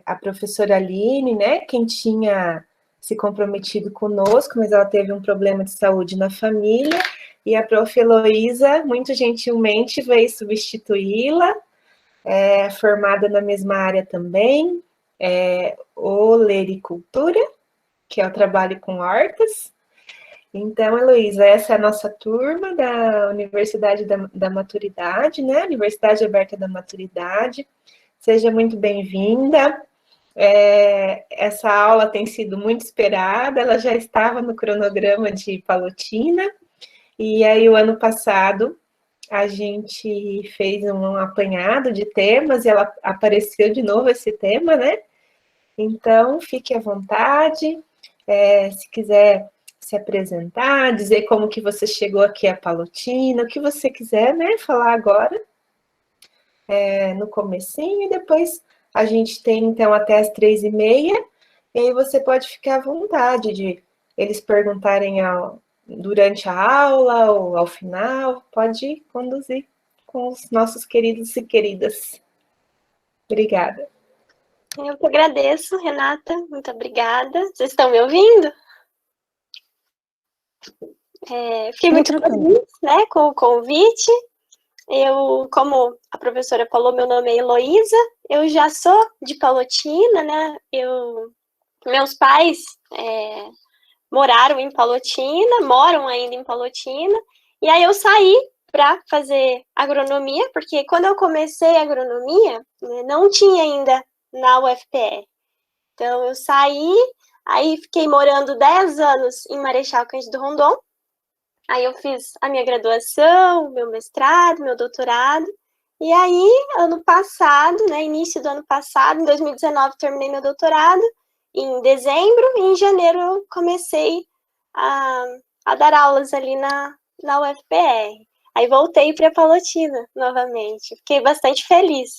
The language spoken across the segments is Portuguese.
a professora Aline, né, quem tinha se comprometido conosco, mas ela teve um problema de saúde na família, e a prof. Heloísa, muito gentilmente, veio substituí-la, formada na mesma área também, olericultura, que é o trabalho com hortas. Então, Heloísa, essa é a nossa turma da Universidade da Maturidade, né? Universidade Aberta da Maturidade. Seja muito bem-vinda. Essa aula tem sido muito esperada, ela já estava no cronograma de Palotina, e aí o ano passado a gente fez um apanhado de temas e ela apareceu de novo esse tema, né? Então, fique à vontade, se quiser se apresentar, dizer como que você chegou aqui a Palotina, o que você quiser, né, falar agora, no comecinho, e depois a gente tem, então, até as 3h30, e aí você pode ficar à vontade de eles perguntarem durante a aula ou ao final, pode conduzir com os nossos queridos e queridas. Obrigada. Eu que agradeço, Renata, muito obrigada. Vocês estão me ouvindo? Fiquei muito feliz, né, com o convite. Eu, como a professora falou, meu nome é Heloísa, eu já sou de Palotina, né, meus pais moraram em Palotina, moram ainda em Palotina, e aí eu saí para fazer agronomia, porque quando eu comecei a agronomia, né, não tinha ainda na UFPR. Então eu saí, aí fiquei morando 10 anos em Marechal Cândido Rondon, aí eu fiz a minha graduação, meu mestrado, meu doutorado, e aí, ano passado, né, início do ano passado, em 2019, terminei meu doutorado, em dezembro, e em janeiro eu comecei a dar aulas ali na UFPR. Aí voltei para Palotina novamente, fiquei bastante feliz,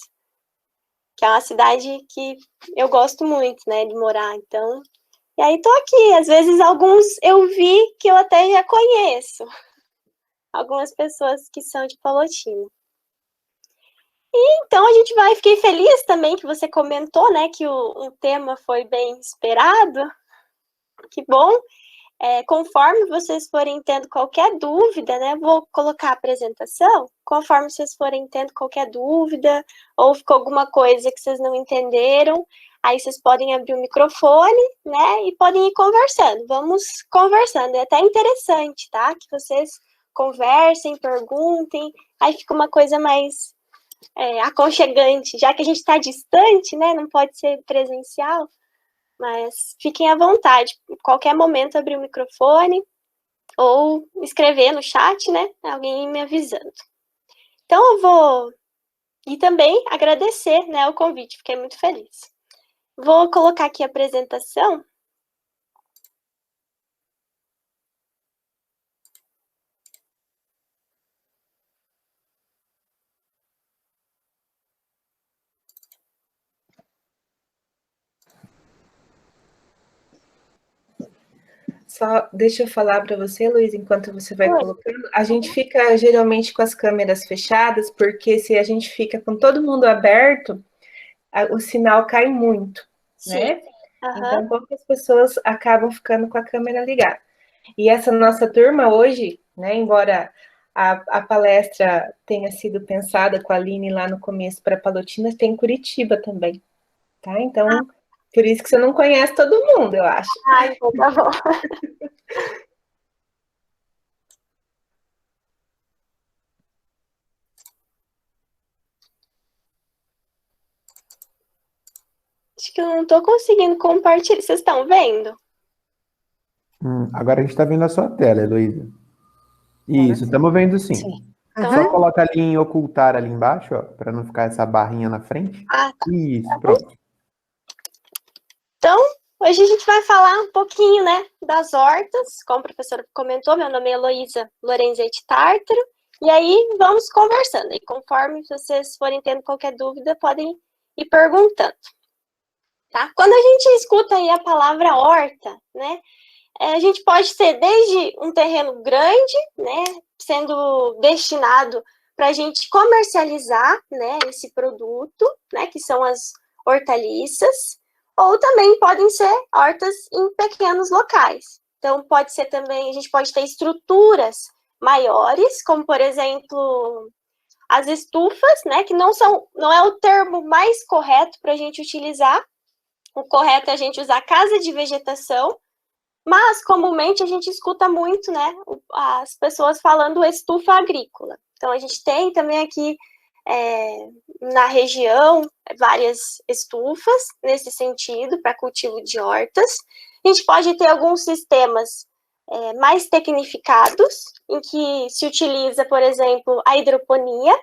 que é uma cidade que eu gosto muito, né, de morar, então... E aí tô aqui, às vezes alguns eu vi que eu até já conheço, algumas pessoas que são de Palotina. E então a gente fiquei feliz também que você comentou, né, que o tema foi bem esperado, que bom. Conforme vocês forem tendo qualquer dúvida, né, vou colocar a apresentação, conforme vocês forem tendo qualquer dúvida, ou ficou alguma coisa que vocês não entenderam, aí vocês podem abrir o microfone, né, e podem ir conversando, vamos conversando, é até interessante, tá, que vocês conversem, perguntem, aí fica uma coisa mais aconchegante, já que a gente está distante, né, não pode ser presencial, mas fiquem à vontade, em qualquer momento abrir o microfone ou escrever no chat, né? Alguém me avisando. Então eu vou... E também agradecer, né, o convite, fiquei muito feliz. Vou colocar aqui a apresentação. Só deixa eu falar para você, Luiz, enquanto você vai colocando, a gente fica geralmente com as câmeras fechadas, porque se a gente fica com todo mundo aberto, o sinal cai muito, né? Então, poucas pessoas acabam ficando com a câmera ligada. E essa nossa turma hoje, né, embora a palestra tenha sido pensada com a Aline lá no começo para Palotina, tem Curitiba também, tá? Então, por isso que você não conhece todo mundo, eu acho. Então tá bom. Acho que eu não estou conseguindo compartilhar. Vocês estão vendo? Agora a gente está vendo a sua tela, Heloísa. Isso, estamos vendo sim. Então, só coloca ali em ocultar ali embaixo, ó, para não ficar essa barrinha na frente. Tá. Isso, pronto. Então, hoje a gente vai falar um pouquinho, né, das hortas, como a professora comentou, meu nome é Heloísa Lorenzetti Tártaro, e aí vamos conversando, e conforme vocês forem tendo qualquer dúvida, podem ir perguntando, tá? Quando a gente escuta aí a palavra horta, né, a gente pode ter desde um terreno grande, né, sendo destinado para a gente comercializar, né, esse produto, né, que são as hortaliças, ou também podem ser hortas em pequenos locais. Então, pode ser também, a gente pode ter estruturas maiores, como, por exemplo, as estufas, né, que não é o termo mais correto para a gente utilizar. O correto é a gente usar casa de vegetação, mas comumente a gente escuta muito, né, as pessoas falando estufa agrícola. Então, a gente tem também aqui na região várias estufas nesse sentido para cultivo de hortas. A gente pode ter alguns sistemas mais tecnificados, em que se utiliza, por exemplo, a hidroponia,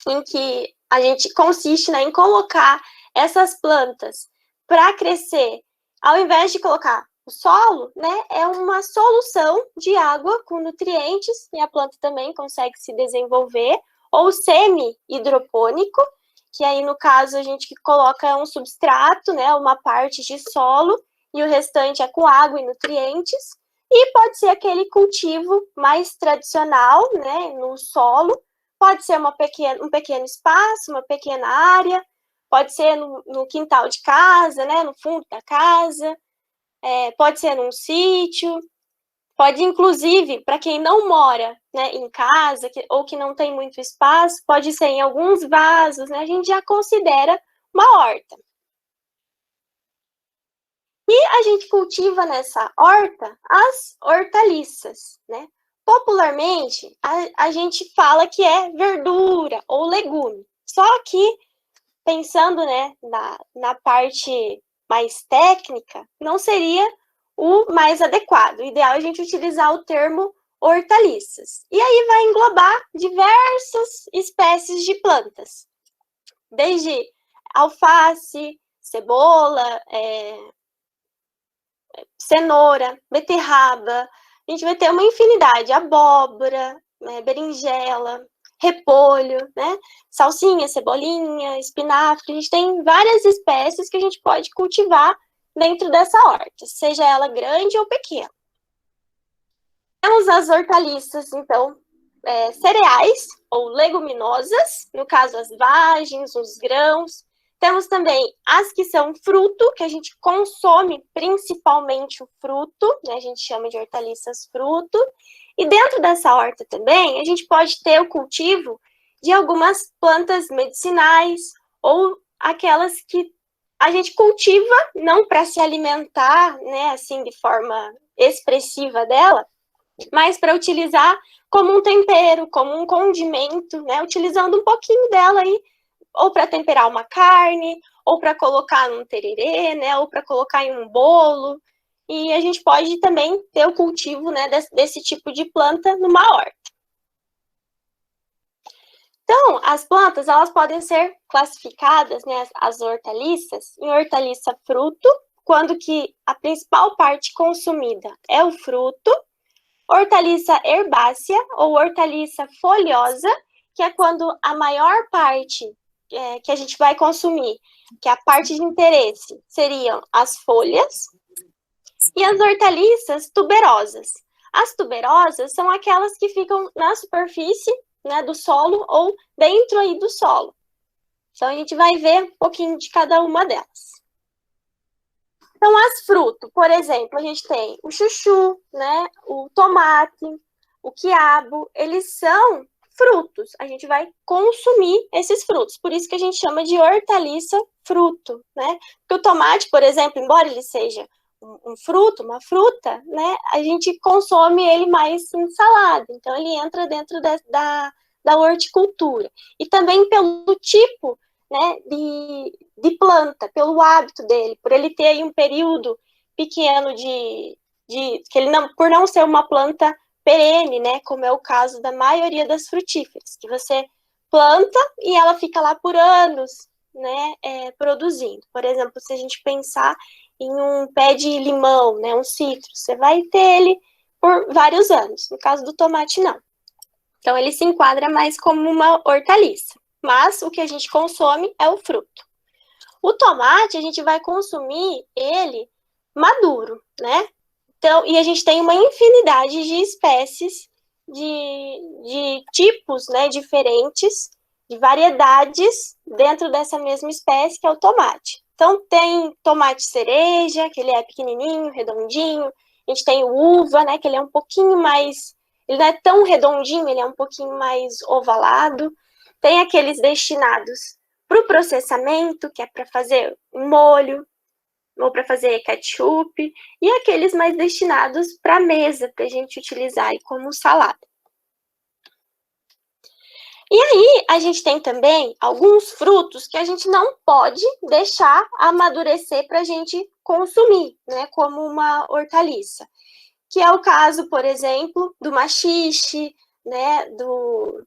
em que a gente consiste, né, em colocar essas plantas para crescer, ao invés de colocar o solo, né, é uma solução de água com nutrientes, e a planta também consegue se desenvolver, ou semi-hidropônico, que aí, no caso, a gente coloca um substrato, né, uma parte de solo, e o restante é com água e nutrientes, e pode ser aquele cultivo mais tradicional, né, no solo, pode ser um pequeno espaço, uma pequena área, pode ser no quintal de casa, né, no fundo da casa, pode ser num sítio, pode, inclusive, para quem não mora, né, em casa, ou que não tem muito espaço, pode ser em alguns vasos, né, a gente já considera uma horta. E a gente cultiva nessa horta as hortaliças, né? Popularmente, a gente fala que é verdura ou legume. Só que, pensando, né, na parte mais técnica, não seria o mais adequado. O ideal é a gente utilizar o termo hortaliças. E aí vai englobar diversas espécies de plantas. Desde alface, cebola, cenoura, beterraba, a gente vai ter uma infinidade, abóbora, né, berinjela, repolho, né, salsinha, cebolinha, espinafre, a gente tem várias espécies que a gente pode cultivar dentro dessa horta, seja ela grande ou pequena. Temos as hortaliças, então, cereais ou leguminosas, no caso as vagens, os grãos. Temos também as que são fruto, que a gente consome principalmente o fruto, né? A gente chama de hortaliças fruto. E dentro dessa horta também, a gente pode ter o cultivo de algumas plantas medicinais ou aquelas que a gente cultiva não para se alimentar, né, assim, de forma expressiva dela, mas para utilizar como um tempero, como um condimento, né, utilizando um pouquinho dela aí, ou para temperar uma carne, ou para colocar num tererê, né, ou para colocar em um bolo. E a gente pode também ter o cultivo, né, desse tipo de planta numa horta. Então, as plantas, elas podem ser classificadas, né, as hortaliças, em hortaliça fruto, quando que a principal parte consumida é o fruto, hortaliça herbácea ou hortaliça folhosa, que é quando a maior parte que a gente vai consumir, que é a parte de interesse, seriam as folhas, e as hortaliças tuberosas. As tuberosas são aquelas que ficam na superfície, né, do solo ou dentro aí do solo. Então, a gente vai ver um pouquinho de cada uma delas. Então, as frutas, por exemplo, a gente tem o chuchu, né, o tomate, o quiabo, eles são frutos. A gente vai consumir esses frutos. Por isso que a gente chama de hortaliça fruto, né? Porque o tomate, por exemplo, embora ele seja um fruto, uma fruta, né, a gente consome ele mais em salada. Então, ele entra dentro da horticultura. E também pelo tipo, né, de planta, pelo hábito dele, por ele ter aí um período pequeno que ele não, por não ser uma planta perene, né, como é o caso da maioria das frutíferas, que você planta e ela fica lá por anos, né, produzindo. Por exemplo, se a gente pensar em um pé de limão, né, um citro, você vai ter ele por vários anos. No caso do tomate, não. Então, ele se enquadra mais como uma hortaliça. Mas o que a gente consome é o fruto. O tomate, a gente vai consumir ele maduro, né? Então, e a gente tem uma infinidade de espécies, de tipos, né, diferentes de variedades dentro dessa mesma espécie, que é o tomate. Então, tem tomate cereja, que ele é pequenininho, redondinho. A gente tem o uva, né, que ele é um pouquinho mais... Ele não é tão redondinho, ele é um pouquinho mais ovalado. Tem aqueles destinados para o processamento, que é para fazer molho, ou para fazer ketchup. E aqueles mais destinados para a mesa, para a gente utilizar aí como salada. E aí, a gente tem também alguns frutos que a gente não pode deixar amadurecer para a gente consumir, né, como uma hortaliça. Que é o caso, por exemplo, do maxixe, né, do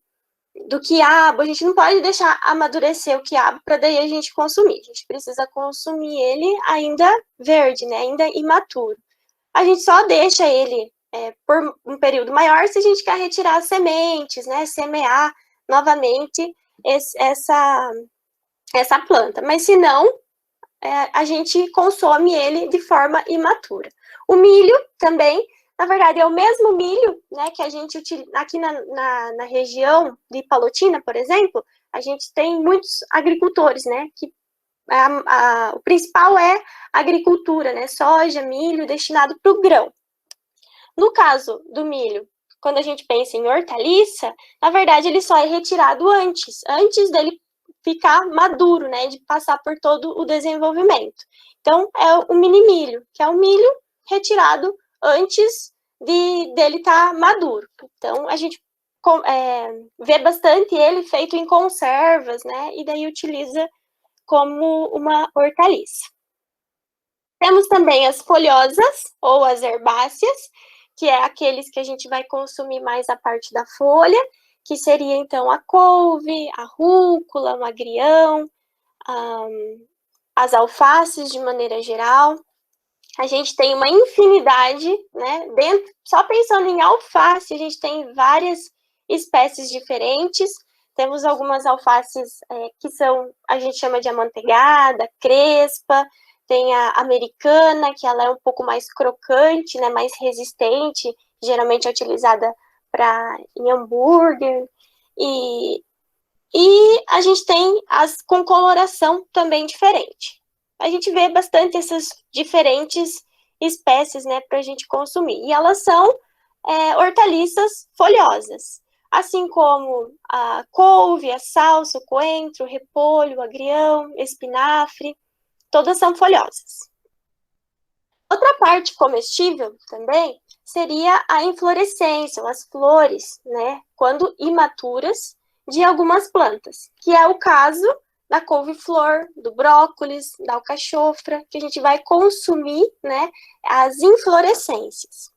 quiabo. A gente não pode deixar amadurecer o quiabo para daí a gente consumir. A gente precisa consumir ele ainda verde, né, ainda imaturo. A gente só deixa ele por um período maior se a gente quer retirar as sementes, né, semear novamente essa planta. Mas se não, a gente consome ele de forma imatura. O milho também, na verdade, é o mesmo milho, né, que a gente utiliza aqui na região de Palotina, por exemplo. A gente tem muitos agricultores, né, que o principal é a agricultura, né, soja, milho, destinado para o grão. No caso do milho, quando a gente pensa em hortaliça, na verdade ele só é retirado antes dele ficar maduro, né, de passar por todo o desenvolvimento. Então, é o mini milho, que é o milho retirado antes dele estar maduro. Então, a gente vê bastante ele feito em conservas, né, e daí utiliza como uma hortaliça. Temos também as folhosas, ou as herbáceas, que é aqueles que a gente vai consumir mais a parte da folha, que seria, então, a couve, a rúcula, o agrião, as alfaces, de maneira geral. A gente tem uma infinidade, né? Só pensando em alface, a gente tem várias espécies diferentes. Temos algumas alfaces que a gente chama de amanteigada, crespa. Tem a americana, que ela é um pouco mais crocante, né, mais resistente, geralmente é utilizada em hambúrguer. E a gente tem as com coloração também diferente. A gente vê bastante essas diferentes espécies, né, para a gente consumir. E elas são hortaliças folhosas, assim como a couve, a salsa, o coentro, o repolho, o agrião, espinafre. Todas são folhosas. Outra parte comestível também seria a inflorescência, ou as flores, né, quando imaturas, de algumas plantas, que é o caso da couve-flor, do brócolis, da alcachofra, que a gente vai consumir, né, as inflorescências.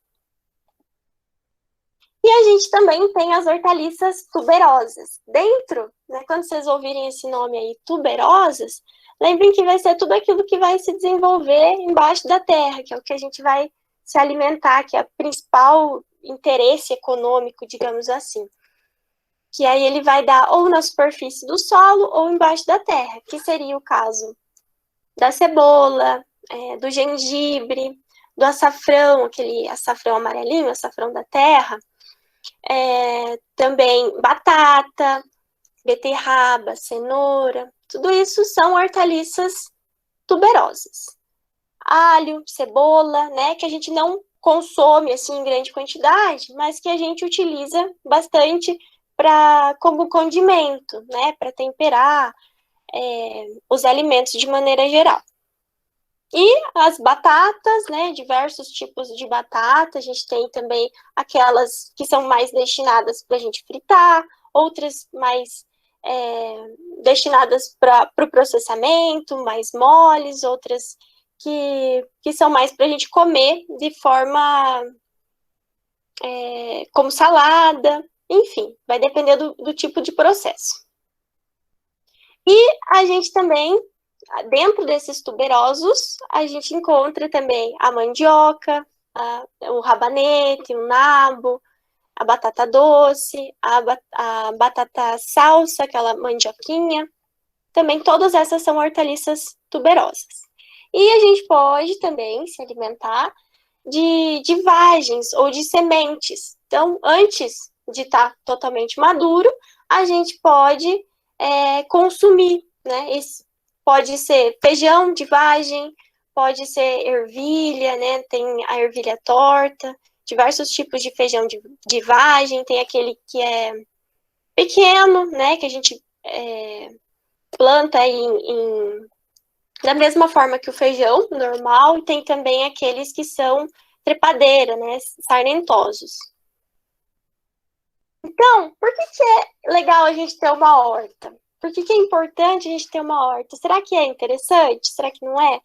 E a gente também tem as hortaliças tuberosas. Dentro, né, quando vocês ouvirem esse nome aí, tuberosas, lembrem que vai ser tudo aquilo que vai se desenvolver embaixo da terra, que é o que a gente vai se alimentar, que é o principal interesse econômico, digamos assim. Que aí ele vai dar ou na superfície do solo ou embaixo da terra, que seria o caso da cebola, do gengibre, do açafrão, aquele açafrão amarelinho, açafrão da terra, também batata, beterraba, cenoura, tudo isso são hortaliças tuberosas. Alho, cebola, né, que a gente não consome assim em grande quantidade, mas que a gente utiliza bastante como condimento, né, para temperar os alimentos de maneira geral. E as batatas, né, diversos tipos de batata, a gente tem também aquelas que são mais destinadas para a gente fritar, outras mais destinadas para o processamento, mais moles, outras que são mais para a gente comer de forma como salada, enfim, vai depender do tipo de processo. E a gente também, dentro desses tuberosos, a gente encontra também a mandioca, o rabanete, o nabo, a batata doce, a batata salsa, aquela mandioquinha. Também todas essas são hortaliças tuberosas. E a gente pode também se alimentar de vagens ou de sementes. Então, antes de estar totalmente maduro, a gente pode consumir, né? Pode ser feijão de vagem, pode ser ervilha, né? Tem a ervilha torta, diversos tipos de feijão de vagem, tem aquele que é pequeno, né? Que a gente planta da mesma forma que o feijão normal, e tem também aqueles que são trepadeira, né? Sarmentosos. Então, por que é legal a gente ter uma horta? Por que é importante a gente ter uma horta? Será que é interessante? Será que não é?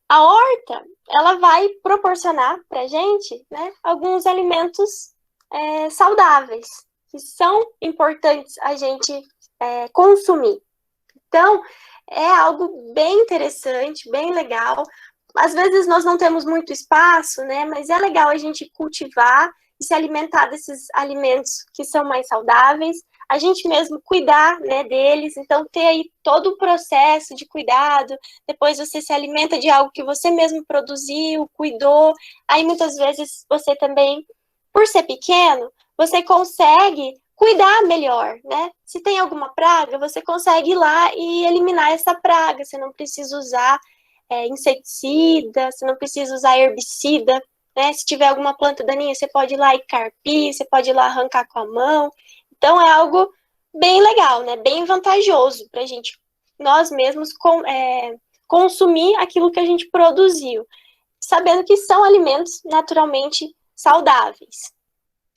A horta, ela vai proporcionar para a gente, né, alguns alimentos saudáveis, que são importantes a gente consumir. Então, é algo bem interessante, bem legal. Às vezes nós não temos muito espaço, né, mas é legal a gente cultivar e se alimentar desses alimentos que são mais saudáveis, a gente mesmo cuidar, né, deles, então ter aí todo o processo de cuidado, depois você se alimenta de algo que você mesmo produziu, cuidou, aí muitas vezes você também, por ser pequeno, você consegue cuidar melhor, né? Se tem alguma praga, você consegue ir lá e eliminar essa praga, você não precisa usar inseticida, você não precisa usar herbicida, né? Se tiver alguma planta daninha, você pode ir lá e carpir, você pode ir lá arrancar com a mão. Então, é algo bem legal, né? Bem vantajoso para a gente, nós mesmos, consumir aquilo que a gente produziu, sabendo que são alimentos naturalmente saudáveis.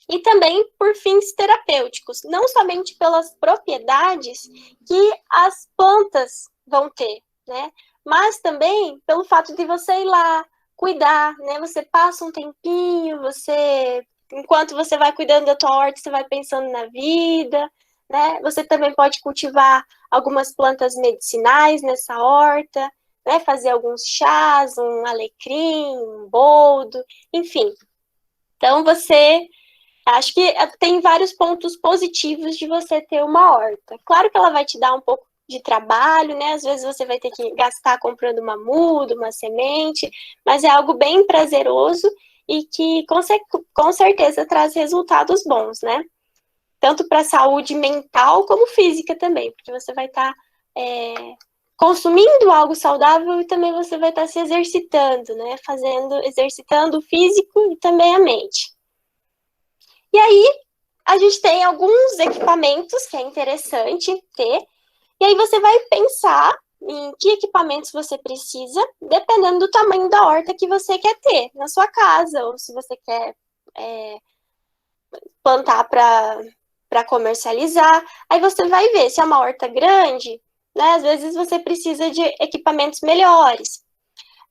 E também por fins terapêuticos, não somente pelas propriedades que as plantas vão ter, né? Mas também pelo fato de você ir lá, cuidar, né? Você passa um tempinho, enquanto você vai cuidando da tua horta, você vai pensando na vida, né? Você também pode cultivar algumas plantas medicinais nessa horta, né? Fazer alguns chás, um alecrim, um boldo, enfim. Então, acho que tem vários pontos positivos de você ter uma horta. Claro que ela vai te dar um pouco de trabalho, né? Às vezes você vai ter que gastar comprando uma muda, uma semente, mas é algo bem prazeroso e que com certeza traz resultados bons, né? Tanto para a saúde mental como física também, porque você vai estar consumindo algo saudável e também você vai estar se exercitando, né? Exercitando o físico e também a mente. E aí, a gente tem alguns equipamentos que é interessante ter, e aí você vai pensar em que equipamentos você precisa, dependendo do tamanho da horta que você quer ter na sua casa, ou se você quer plantar para comercializar. Aí você vai ver se é uma horta grande, né? Às vezes você precisa de equipamentos melhores.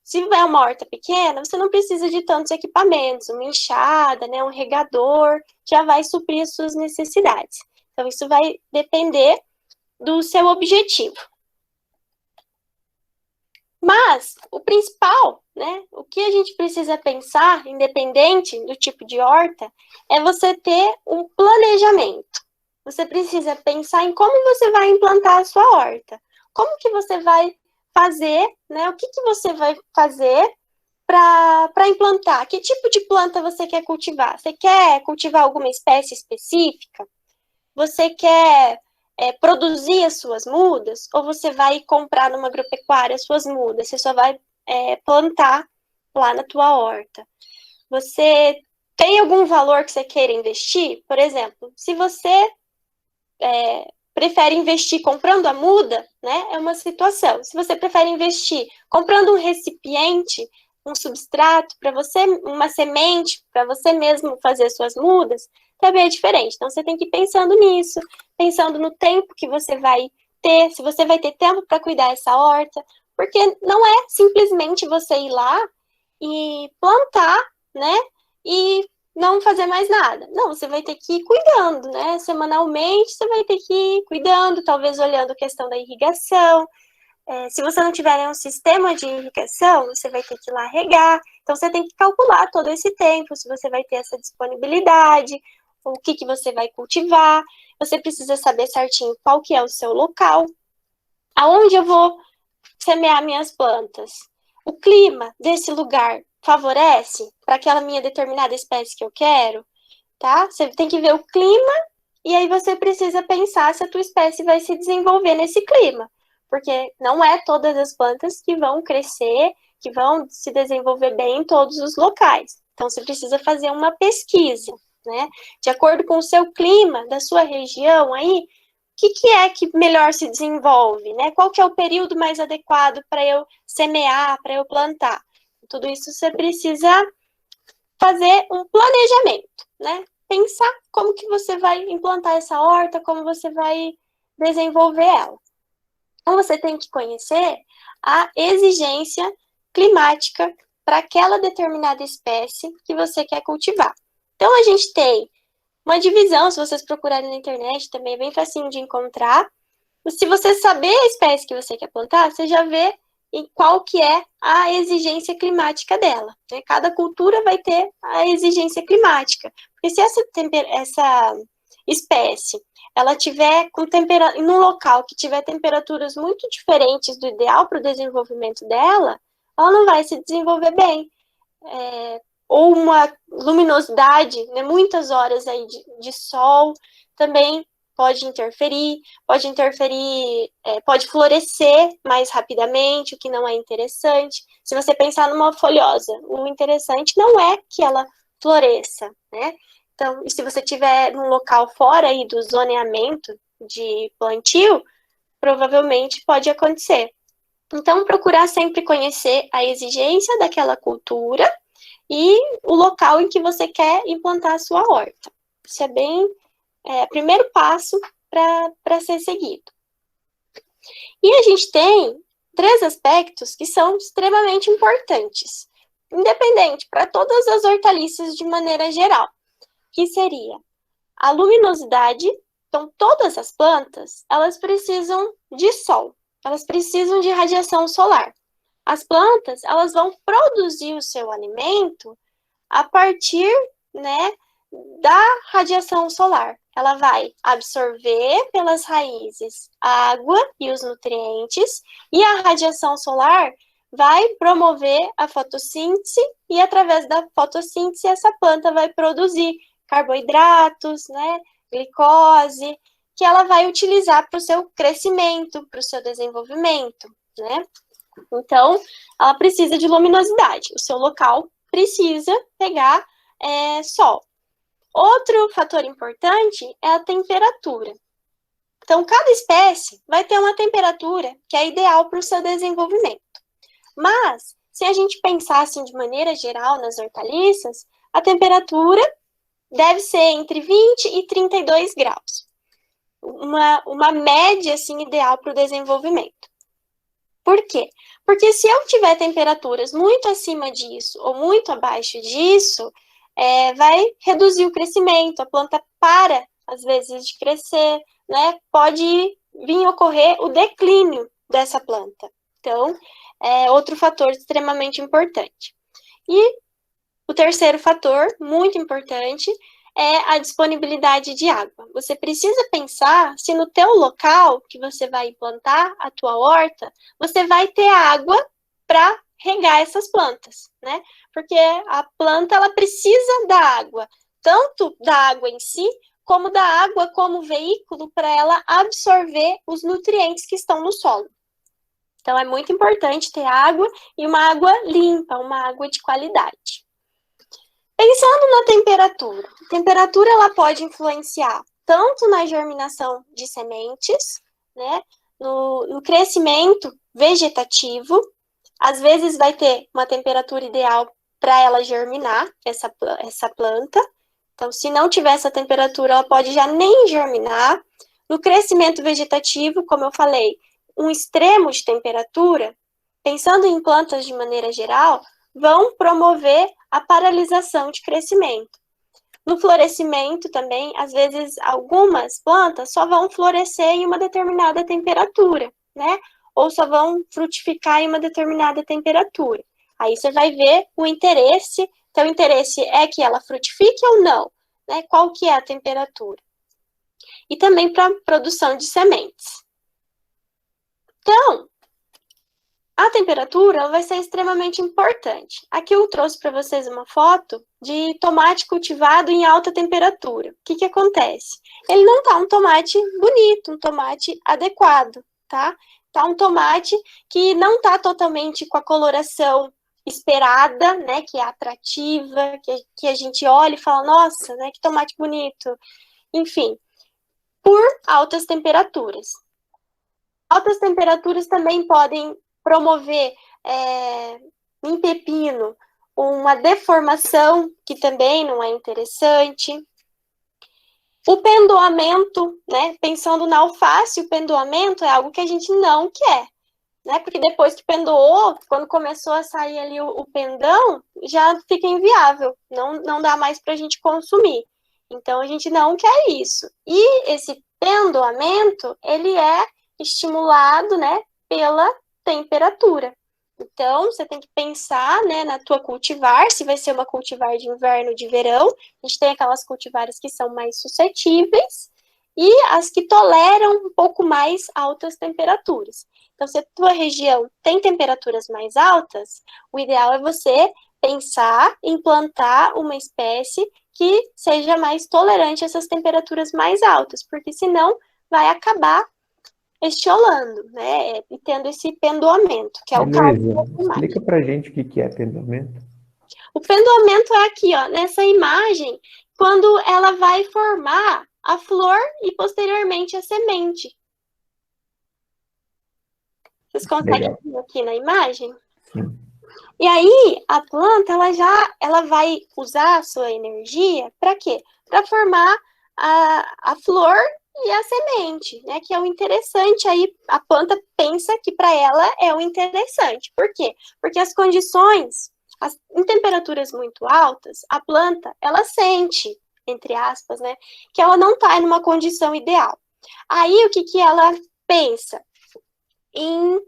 Se é uma horta pequena, você não precisa de tantos equipamentos, uma enxada, né, um regador, já vai suprir as suas necessidades. Então, isso vai depender do seu objetivo. Mas, o principal, né, o que a gente precisa pensar, independente do tipo de horta, é você ter um planejamento. Você precisa pensar em como você vai implantar a sua horta. Como que você vai fazer, né? O que você vai fazer para implantar? Que tipo de planta você quer cultivar? Você quer cultivar alguma espécie específica? Você quer produzir as suas mudas? Ou você vai comprar numa agropecuária as suas mudas? Você só vai plantar lá na tua horta. Você tem algum valor que você queira investir? Por exemplo, se você prefere investir comprando a muda, né, é uma situação. Se você prefere investir comprando um recipiente, um substrato para você, uma semente para você mesmo fazer suas mudas, também é diferente. Então você tem que ir pensando nisso, pensando no tempo que você vai ter, se você vai ter tempo para cuidar dessa horta, porque não é simplesmente você ir lá e plantar, né, e não fazer mais nada. Não, você vai ter que ir cuidando, né? Semanalmente você vai ter que ir cuidando, talvez olhando a questão da irrigação. Se você não tiver nenhum sistema de irrigação, você vai ter que ir lá regar. Então você tem que calcular todo esse tempo, se você vai ter essa disponibilidade, o que você vai cultivar. Você precisa saber certinho qual que é o seu local, aonde eu vou semear minhas plantas. O clima desse lugar favorece para aquela minha determinada espécie que eu quero, tá? Você tem que ver o clima e aí você precisa pensar se a tua espécie vai se desenvolver nesse clima, porque não é todas as plantas que vão crescer, que vão se desenvolver bem em todos os locais. Então, você precisa fazer uma pesquisa, né? De acordo com o seu clima, da sua região aí, o que é que melhor se desenvolve, né? Qual que é o período mais adequado para eu semear, para eu plantar? Tudo isso você precisa fazer um planejamento, né? Pensar como que você vai implantar essa horta, como você vai desenvolver ela. Então, você tem que conhecer a exigência climática para aquela determinada espécie que você quer cultivar. Então, a gente tem uma divisão, se vocês procurarem na internet, também é bem facinho de encontrar. Se você saber a espécie que você quer plantar, você já vê qual que é a exigência climática dela. Né? Cada cultura vai ter a exigência climática. Porque se essa espécie ela tiver num local que tiver temperaturas muito diferentes do ideal para o desenvolvimento dela, ela não vai se desenvolver bem. Ou uma luminosidade, né, muitas horas aí de sol, também pode interferir, pode florescer mais rapidamente, o que não é interessante. Se você pensar numa folhosa, o interessante não é que ela floresça, né? Então, e se você estiver num local fora aí do zoneamento de plantio, provavelmente pode acontecer. Então, procurar sempre conhecer a exigência daquela cultura e o local em que você quer implantar a sua horta. Isso é bem primeiro passo para ser seguido. E a gente tem 3 aspectos que são extremamente importantes, independente para todas as hortaliças de maneira geral, que seria a luminosidade. Então, todas as plantas, elas precisam de sol, elas precisam de radiação solar. As plantas, elas vão produzir o seu alimento a partir, né, da radiação solar. Ela vai absorver pelas raízes a água e os nutrientes, e a radiação solar vai promover a fotossíntese, e através da fotossíntese essa planta vai produzir carboidratos, né, glicose, que ela vai utilizar para o seu crescimento, para o seu desenvolvimento, né? Então, ela precisa de luminosidade. O seu local precisa pegar sol. Outro fator importante é a temperatura. Então, cada espécie vai ter uma temperatura que é ideal para o seu desenvolvimento. Mas, se a gente pensar assim de maneira geral nas hortaliças, a temperatura deve ser entre 20 e 32 graus. Uma média assim, ideal para o desenvolvimento. Por quê? Porque se eu tiver temperaturas muito acima disso ou muito abaixo disso, vai reduzir o crescimento, a planta para, às vezes, de crescer, né? Pode vir ocorrer o declínio dessa planta. Então, é outro fator extremamente importante. E o terceiro fator, muito importante, é a disponibilidade de água. Você precisa pensar se no teu local que você vai implantar a tua horta, você vai ter água para regar essas plantas, né? Porque a planta, ela precisa da água, tanto da água em si, como da água como veículo para ela absorver os nutrientes que estão no solo. Então, é muito importante ter água e uma água limpa, uma água de qualidade. Pensando na temperatura, a temperatura ela pode influenciar tanto na germinação de sementes, né, no crescimento vegetativo. Às vezes vai ter uma temperatura ideal para ela germinar, essa planta. Então, se não tiver essa temperatura, ela pode já nem germinar. No crescimento vegetativo, como eu falei, um extremo de temperatura, pensando em plantas de maneira geral, vão promover a paralisação de crescimento. No florescimento também, às vezes, algumas plantas só vão florescer em uma determinada temperatura, né? Ou só vão frutificar em uma determinada temperatura. Aí você vai ver o interesse, teu interesse é que ela frutifique ou não, né? Qual que é a temperatura. E também para a produção de sementes. Então, A temperatura ela vai ser extremamente importante. Aqui eu trouxe para vocês uma foto de tomate cultivado em alta temperatura. O que acontece? Ele não está um tomate bonito, um tomate adequado, tá? Tá um tomate que não está totalmente com a coloração esperada, né? Que é atrativa, que a gente olha e fala, nossa, né? Que tomate bonito. Enfim, por altas temperaturas. Altas temperaturas também podem promover em pepino uma deformação, que também não é interessante. O pendoamento, né? Pensando na alface, o pendoamento é algo que a gente não quer, né? Porque depois que pendoou, quando começou a sair ali o pendão, já fica inviável, não dá mais para a gente consumir. Então, a gente não quer isso. E esse pendoamento, ele é estimulado, né, pela temperatura. Então, você tem que pensar, né, na tua cultivar, se vai ser uma cultivar de inverno ou de verão. A gente tem aquelas cultivares que são mais suscetíveis e as que toleram um pouco mais altas temperaturas. Então, se a tua região tem temperaturas mais altas, o ideal é você pensar em plantar uma espécie que seja mais tolerante a essas temperaturas mais altas, porque senão vai acabar estiolando, né, e tendo esse pendoamento, que é o caso Heloísa, dessa imagem. explica pra gente o que é pendoamento. O pendoamento é aqui, ó, nessa imagem, quando ela vai formar a flor e posteriormente a semente. Vocês conseguem ver aqui na imagem? Sim. E aí, a planta, ela vai usar a sua energia para quê? Para formar a flor e a semente, né? Que é o interessante. Aí, a planta pensa que para ela é o interessante. Por quê? Porque as condições, em temperaturas muito altas, a planta, ela sente, entre aspas, né? Que ela não está em uma condição ideal. Aí, o que ela pensa? Em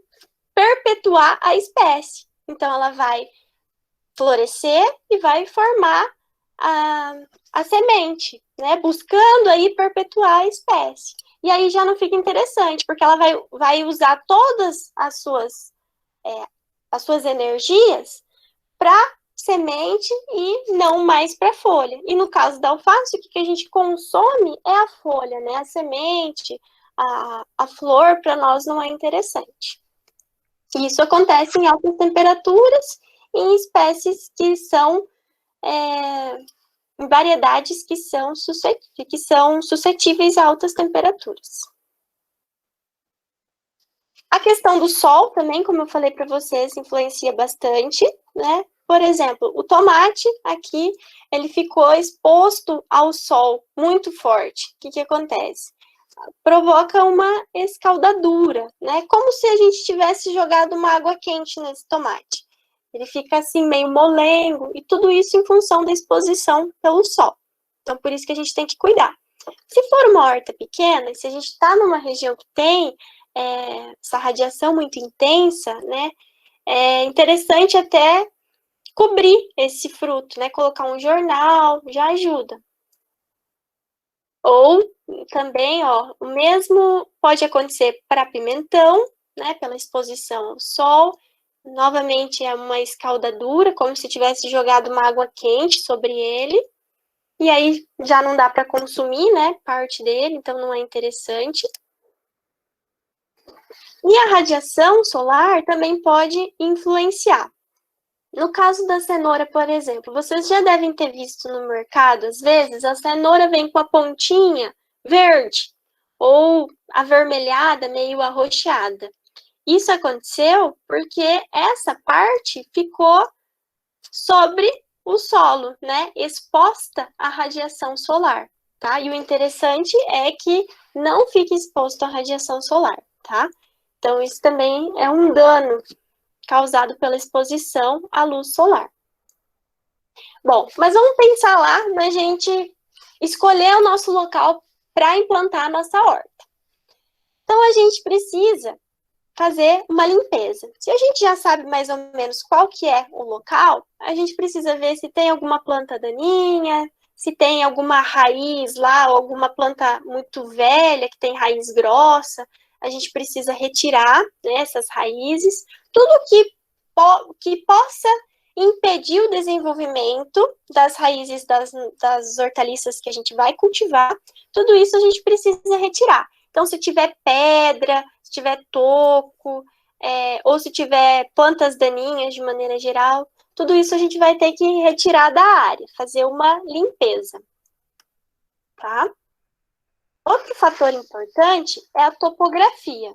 perpetuar a espécie. Então, ela vai florescer e vai formar a semente, né? Buscando aí perpetuar a espécie. E aí já não fica interessante, porque ela vai usar todas as suas energias para semente e não mais para folha. E no caso da alface, o que a gente consome é a folha, né? A semente, a flor, para nós não é interessante. Isso acontece em altas temperaturas e em espécies que são, em variedades que são suscetíveis a altas temperaturas. A questão do sol também, como eu falei para vocês, influencia bastante, né? Por exemplo, o tomate aqui, ele ficou exposto ao sol muito forte. O que acontece? Provoca uma escaldadura, né? Como se a gente tivesse jogado uma água quente nesse tomate. Ele fica assim meio molengo e tudo isso em função da exposição pelo sol. Então, por isso que a gente tem que cuidar. Se for uma horta pequena, se a gente está numa região que tem essa radiação muito intensa, né? É interessante até cobrir esse fruto, né? Colocar um jornal, já ajuda. Ou também, ó, o mesmo pode acontecer para pimentão, né, pela exposição ao sol. Novamente é uma escaldadura, como se tivesse jogado uma água quente sobre ele. E aí já não dá para consumir, né, parte dele, então não é interessante. E a radiação solar também pode influenciar. No caso da cenoura, por exemplo, vocês já devem ter visto no mercado, às vezes, a cenoura vem com a pontinha verde ou avermelhada, meio arroxeada. Isso aconteceu porque essa parte ficou sobre o solo, né, exposta à radiação solar, tá? E o interessante é que não fique exposto à radiação solar, tá? Então, isso também é um dano causado pela exposição à luz solar. Bom, mas vamos pensar lá na gente escolher o nosso local para implantar a nossa horta. Então, a gente precisa fazer uma limpeza. Se a gente já sabe mais ou menos qual que é o local, a gente precisa ver se tem alguma planta daninha, se tem alguma raiz lá, ou alguma planta muito velha, que tem raiz grossa. A gente precisa retirar, né, essas raízes, tudo que possa impedir o desenvolvimento das raízes das hortaliças que a gente vai cultivar, tudo isso a gente precisa retirar. Então, se tiver pedra, se tiver toco, ou se tiver plantas daninhas de maneira geral, tudo isso a gente vai ter que retirar da área, fazer uma limpeza, tá? Outro fator importante é a topografia.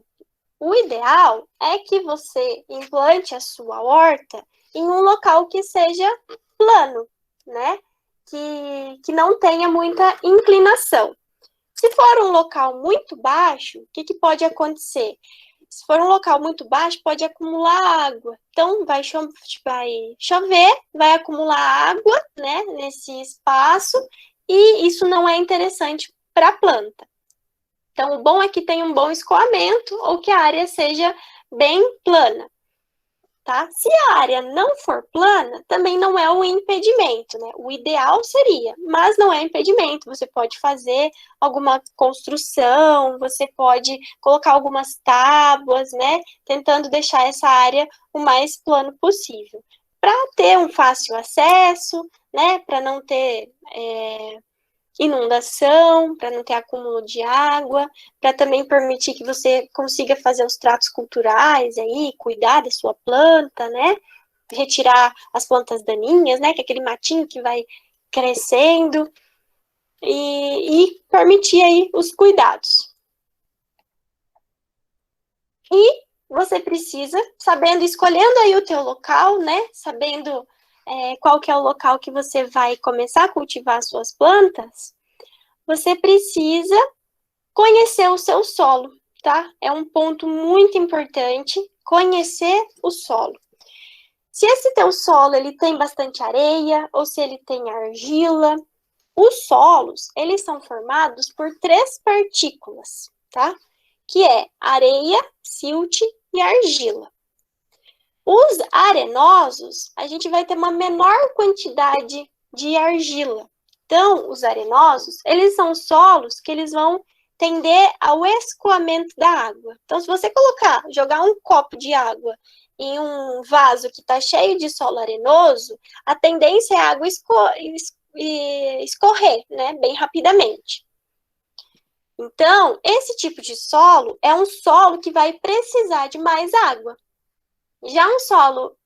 O ideal é que você implante a sua horta em um local que seja plano, né? Que não tenha muita inclinação. Se for um local muito baixo, o que pode acontecer? Se for um local muito baixo, pode acumular água. Então, vai chover, vai acumular água, né, nesse espaço, e isso não é interessante para a planta. Então, o bom é que tenha um bom escoamento ou que a área seja bem plana, tá? Se a área não for plana, também não é um impedimento, né? O ideal seria, mas não é impedimento. Você pode fazer alguma construção, você pode colocar algumas tábuas, né? Tentando deixar essa área o mais plano possível. Para ter um fácil acesso, né? Para não ter inundação, para não ter acúmulo de água, para também permitir que você consiga fazer os tratos culturais aí, cuidar da sua planta, né? Retirar as plantas daninhas, né? Que é aquele matinho que vai crescendo e permitir aí os cuidados. E você precisa, escolhendo aí o teu local, né? Sabendo qual que é o local que você vai começar a cultivar as suas plantas, você precisa conhecer o seu solo, tá? É um ponto muito importante, conhecer o solo. Se esse teu solo, ele tem bastante areia, ou se ele tem argila, os solos, eles são formados por 3 partículas, tá? Que é areia, silt e argila. Os arenosos, a gente vai ter uma menor quantidade de argila. Então, os arenosos, eles são solos que eles vão tender ao escoamento da água. Então, se você jogar um copo de água em um vaso que está cheio de solo arenoso, a tendência é a água escorrer, né, bem rapidamente. Então, esse tipo de solo é um solo que vai precisar de mais água. Já um solo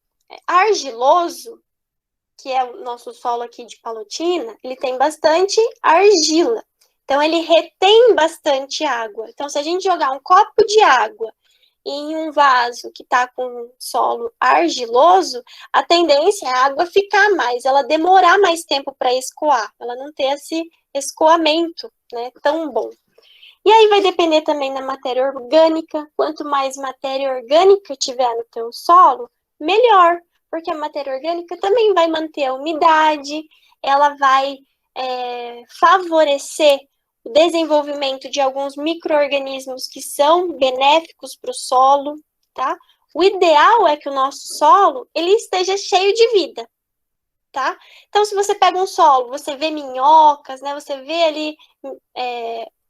argiloso, que é o nosso solo aqui de Palotina, ele tem bastante argila. Então, ele retém bastante água. Então, se a gente jogar um copo de água em um vaso que está com solo argiloso, a tendência é a água ficar mais, ela demorar mais tempo para escoar, ela não ter esse escoamento, né, tão bom. E aí vai depender também da matéria orgânica. Quanto mais matéria orgânica tiver no teu solo, melhor, porque a matéria orgânica também vai manter a umidade, ela vai favorecer o desenvolvimento de alguns micro-organismos que são benéficos para o solo, tá? O ideal é que o nosso solo, ele esteja cheio de vida, tá? Então, se você pega um solo, você vê minhocas, né? Você vê ali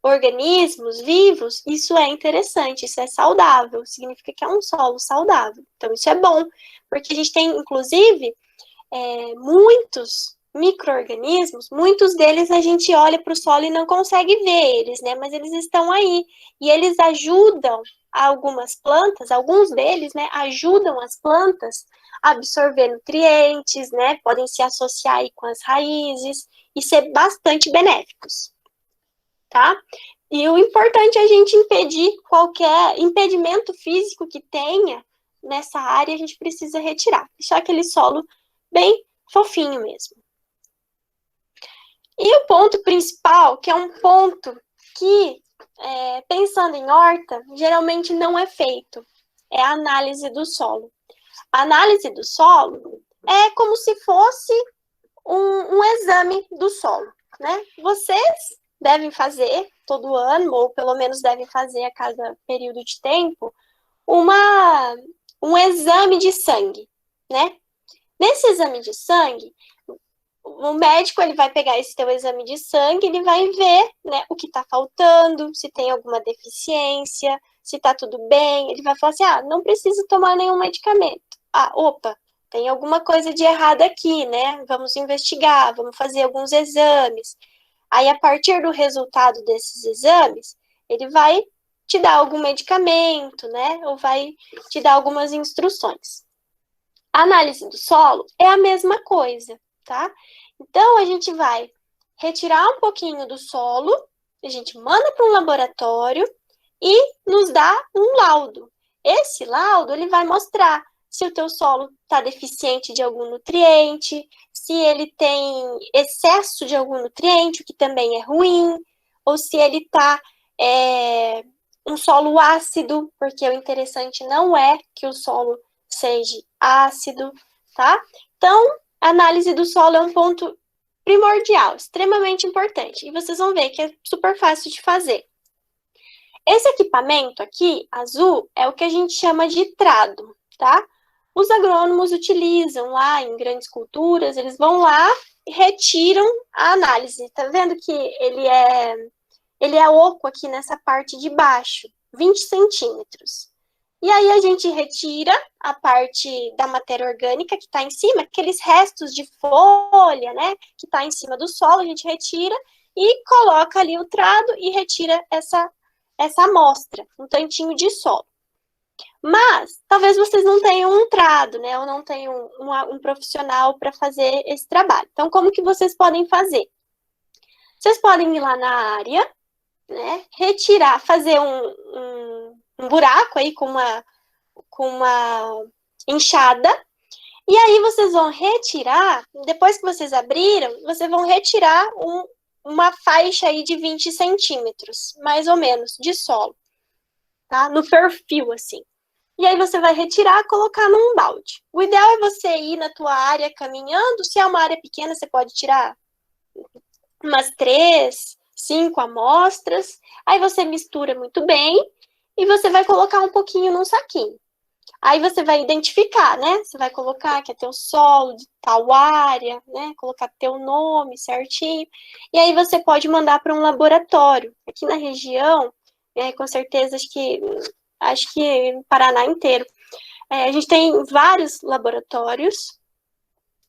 organismos vivos, isso é interessante, isso é saudável, significa que é um solo saudável. Então, isso é bom, porque a gente tem, inclusive, muitos micro-organismos, muitos deles a gente olha para o solo e não consegue ver eles, né? Mas eles estão aí, e eles ajudam algumas plantas, alguns deles, né, ajudam as plantas a absorver nutrientes, né? Podem se associar aí com as raízes e ser bastante benéficos. Tá? E o importante é a gente impedir qualquer impedimento físico que tenha nessa área, a gente precisa retirar, deixar aquele solo bem fofinho mesmo. E o ponto principal, que é um ponto que, pensando em horta, geralmente não é feito, é a análise do solo. A análise do solo é como se fosse um exame do solo, né? Vocês devem fazer todo ano, ou pelo menos devem fazer a cada período de tempo, um exame de sangue, né? Nesse exame de sangue, o médico, ele vai pegar esse teu exame de sangue, ele vai ver, né, o que está faltando, se tem alguma deficiência, se está tudo bem. Ele vai falar assim, não precisa tomar nenhum medicamento. Opa, tem alguma coisa de errado aqui, né? Vamos investigar, vamos fazer alguns exames. Aí, a partir do resultado desses exames, ele vai te dar algum medicamento, né? Ou vai te dar algumas instruções. A análise do solo é a mesma coisa, tá? Então, a gente vai retirar um pouquinho do solo, a gente manda para um laboratório e nos dá um laudo. Esse laudo, ele vai mostrar se o teu solo está deficiente de algum nutriente, se ele tem excesso de algum nutriente, o que também é ruim, ou se ele está um solo ácido, porque o interessante não é que o solo seja ácido, tá? Então, a análise do solo é um ponto primordial, extremamente importante. E vocês vão ver que é super fácil de fazer. Esse equipamento aqui, azul, é o que a gente chama de trado, tá? Os agrônomos utilizam lá em grandes culturas, eles vão lá e retiram a análise. Tá vendo que ele é oco aqui nessa parte de baixo, 20 centímetros. E aí a gente retira a parte da matéria orgânica que está em cima, aqueles restos de folha, né, que está em cima do solo, a gente retira e coloca ali o trado e retira essa amostra, um tantinho de solo. Mas, talvez vocês não tenham um trado, né, ou não tenham um profissional para fazer esse trabalho. Então, como que vocês podem fazer? Vocês podem ir lá na área, né, retirar, fazer um buraco aí com uma enxada, e aí vocês vão retirar, depois que vocês abriram, vocês vão retirar uma faixa aí de 20 centímetros, mais ou menos, de solo, tá? No perfil, assim. E aí você vai retirar e colocar num balde. O ideal é você ir na tua área caminhando, se é uma área pequena, você pode tirar umas 3, 5 amostras, aí você mistura muito bem, e você vai colocar um pouquinho num saquinho. Aí você vai identificar, né? Você vai colocar que é teu solo de tal área, né? Colocar teu nome certinho. E aí você pode mandar para um laboratório. Aqui na região, com certeza, acho que no Paraná inteiro, a gente tem vários laboratórios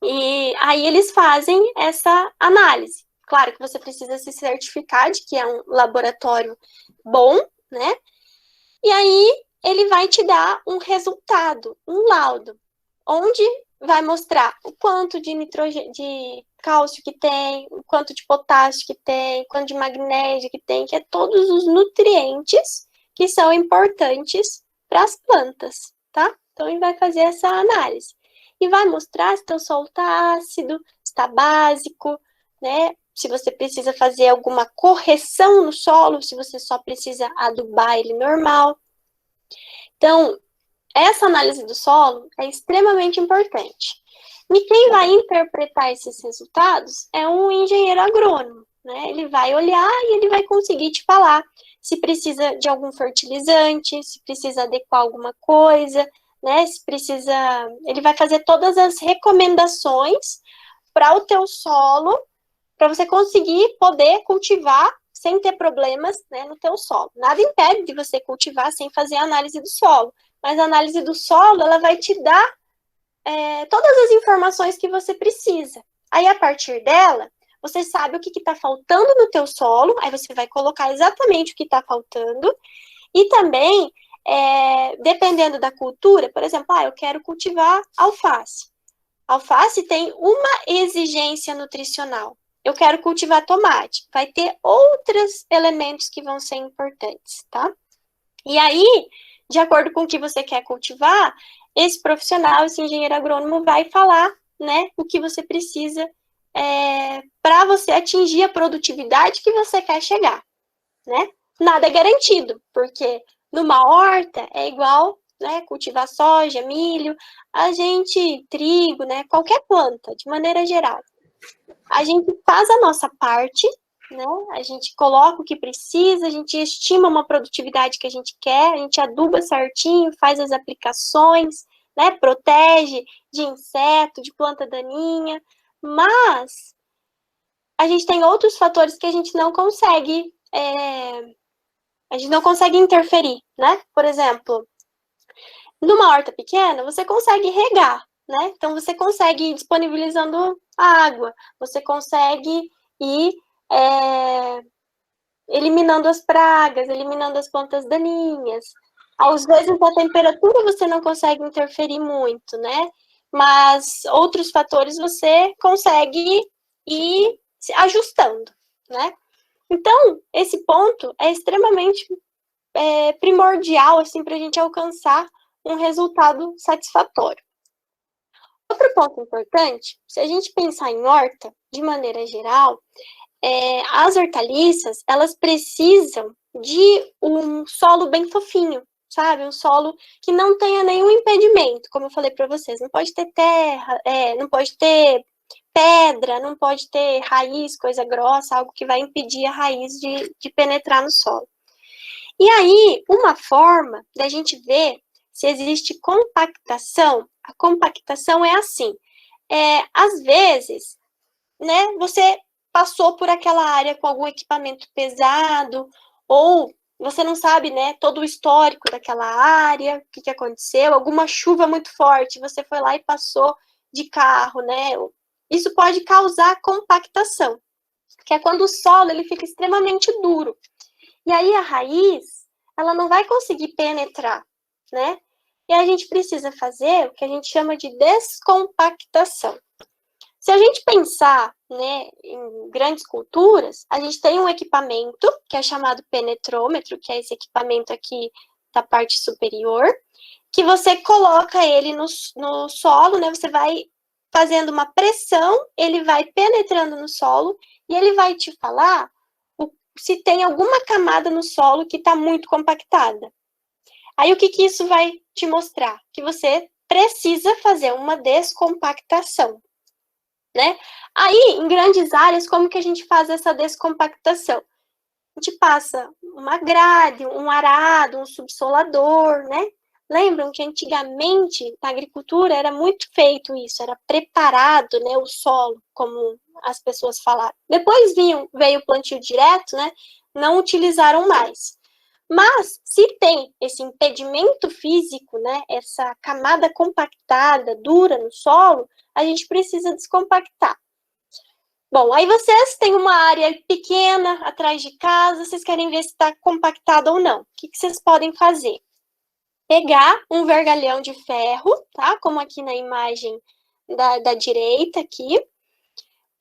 e aí eles fazem essa análise. Claro que você precisa se certificar de que é um laboratório bom, né? E aí ele vai te dar um resultado, um laudo, onde vai mostrar o quanto de de cálcio que tem, o quanto de potássio que tem, o quanto de magnésio que tem, que é todos os nutrientes que são importantes para as plantas, tá? Então ele vai fazer essa análise e vai mostrar se teu solo está ácido, está básico, né? Se você precisa fazer alguma correção no solo, se você só precisa adubar ele normal. Então, essa análise do solo é extremamente importante. E quem vai interpretar esses resultados é um engenheiro agrônomo, né? Ele vai olhar e ele vai conseguir te falar se precisa de algum fertilizante, se precisa adequar alguma coisa, né? Se precisa... Ele vai fazer todas as recomendações para o teu solo, para você conseguir poder cultivar sem ter problemas, né, no teu solo. Nada impede de você cultivar sem fazer a análise do solo, mas a análise do solo, ela vai te dar todas as informações que você precisa. Aí, a partir dela, você sabe o que está faltando no teu solo, aí você vai colocar exatamente o que está faltando, e também, dependendo da cultura, por exemplo, eu quero cultivar alface. Alface tem uma exigência nutricional. Eu quero cultivar tomate. Vai ter outros elementos que vão ser importantes, tá? E aí, de acordo com o que você quer cultivar, esse profissional, esse engenheiro agrônomo vai falar, né, o que você precisa para você atingir a produtividade que você quer chegar, né? Nada é garantido, porque numa horta é igual, né, cultivar soja, milho, trigo, né, qualquer planta, de maneira geral. A gente faz a nossa parte, né? A gente coloca o que precisa, a gente estima uma produtividade que a gente quer, a gente aduba certinho, faz as aplicações, né? Protege de inseto, de planta daninha, Mas a gente tem outros fatores que a gente não consegue interferir, né? Por exemplo, numa horta pequena, você consegue regar, né? Então, você consegue ir disponibilizando água, você consegue ir eliminando as pragas, eliminando as plantas daninhas. Às vezes, a temperatura você não consegue interferir muito, né? Mas outros fatores você consegue ir se ajustando, né? Então, esse ponto é extremamente primordial, assim, para a gente alcançar um resultado satisfatório. Outro ponto importante, se a gente pensar em horta, de maneira geral, as hortaliças, elas precisam de um solo bem fofinho, sabe? Um solo que não tenha nenhum impedimento, como eu falei para vocês. Não pode ter terra, não pode ter pedra, não pode ter raiz, coisa grossa, algo que vai impedir a raiz de penetrar no solo. E aí, uma forma da gente ver se existe compactação, a compactação é assim, às vezes, né, você passou por aquela área com algum equipamento pesado, ou você não sabe, né, todo o histórico daquela área, o que aconteceu, alguma chuva muito forte, você foi lá e passou de carro, né, isso pode causar compactação, que é quando o solo ele fica extremamente duro. E aí a raiz, ela não vai conseguir penetrar, né? E a gente precisa fazer o que a gente chama de descompactação. Se a gente pensar, né, em grandes culturas, a gente tem um equipamento que é chamado penetrômetro, que é esse equipamento aqui da parte superior, que você coloca ele no solo, né? Você vai fazendo uma pressão, ele vai penetrando no solo e ele vai te falar se tem alguma camada no solo que está muito compactada. Aí o que isso vai te mostrar? Que você precisa fazer uma descompactação, né? Aí, em grandes áreas, como que a gente faz essa descompactação? A gente passa uma grade, um arado, um subsolador, né? Lembram que antigamente, na agricultura, era muito feito isso, era preparado, né, o solo, como as pessoas falaram. Depois veio o plantio direto, né? Não utilizaram mais. Mas, se tem esse impedimento físico, né, essa camada compactada, dura no solo, a gente precisa descompactar. Bom, aí vocês têm uma área pequena atrás de casa, vocês querem ver se está compactada ou não. O que vocês podem fazer? Pegar um vergalhão de ferro, tá? Como aqui na imagem da direita aqui,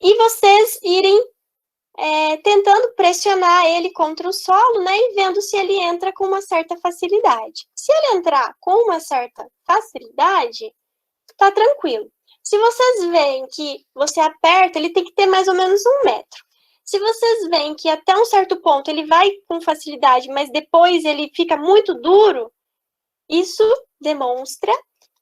e vocês irem tentando pressionar ele contra o solo, né? E vendo se ele entra com uma certa facilidade. Se ele entrar com uma certa facilidade, tá tranquilo. Se vocês veem que você aperta, ele tem que ter mais ou menos 1 metro. Se vocês veem que até um certo ponto ele vai com facilidade, mas depois ele fica muito duro, isso demonstra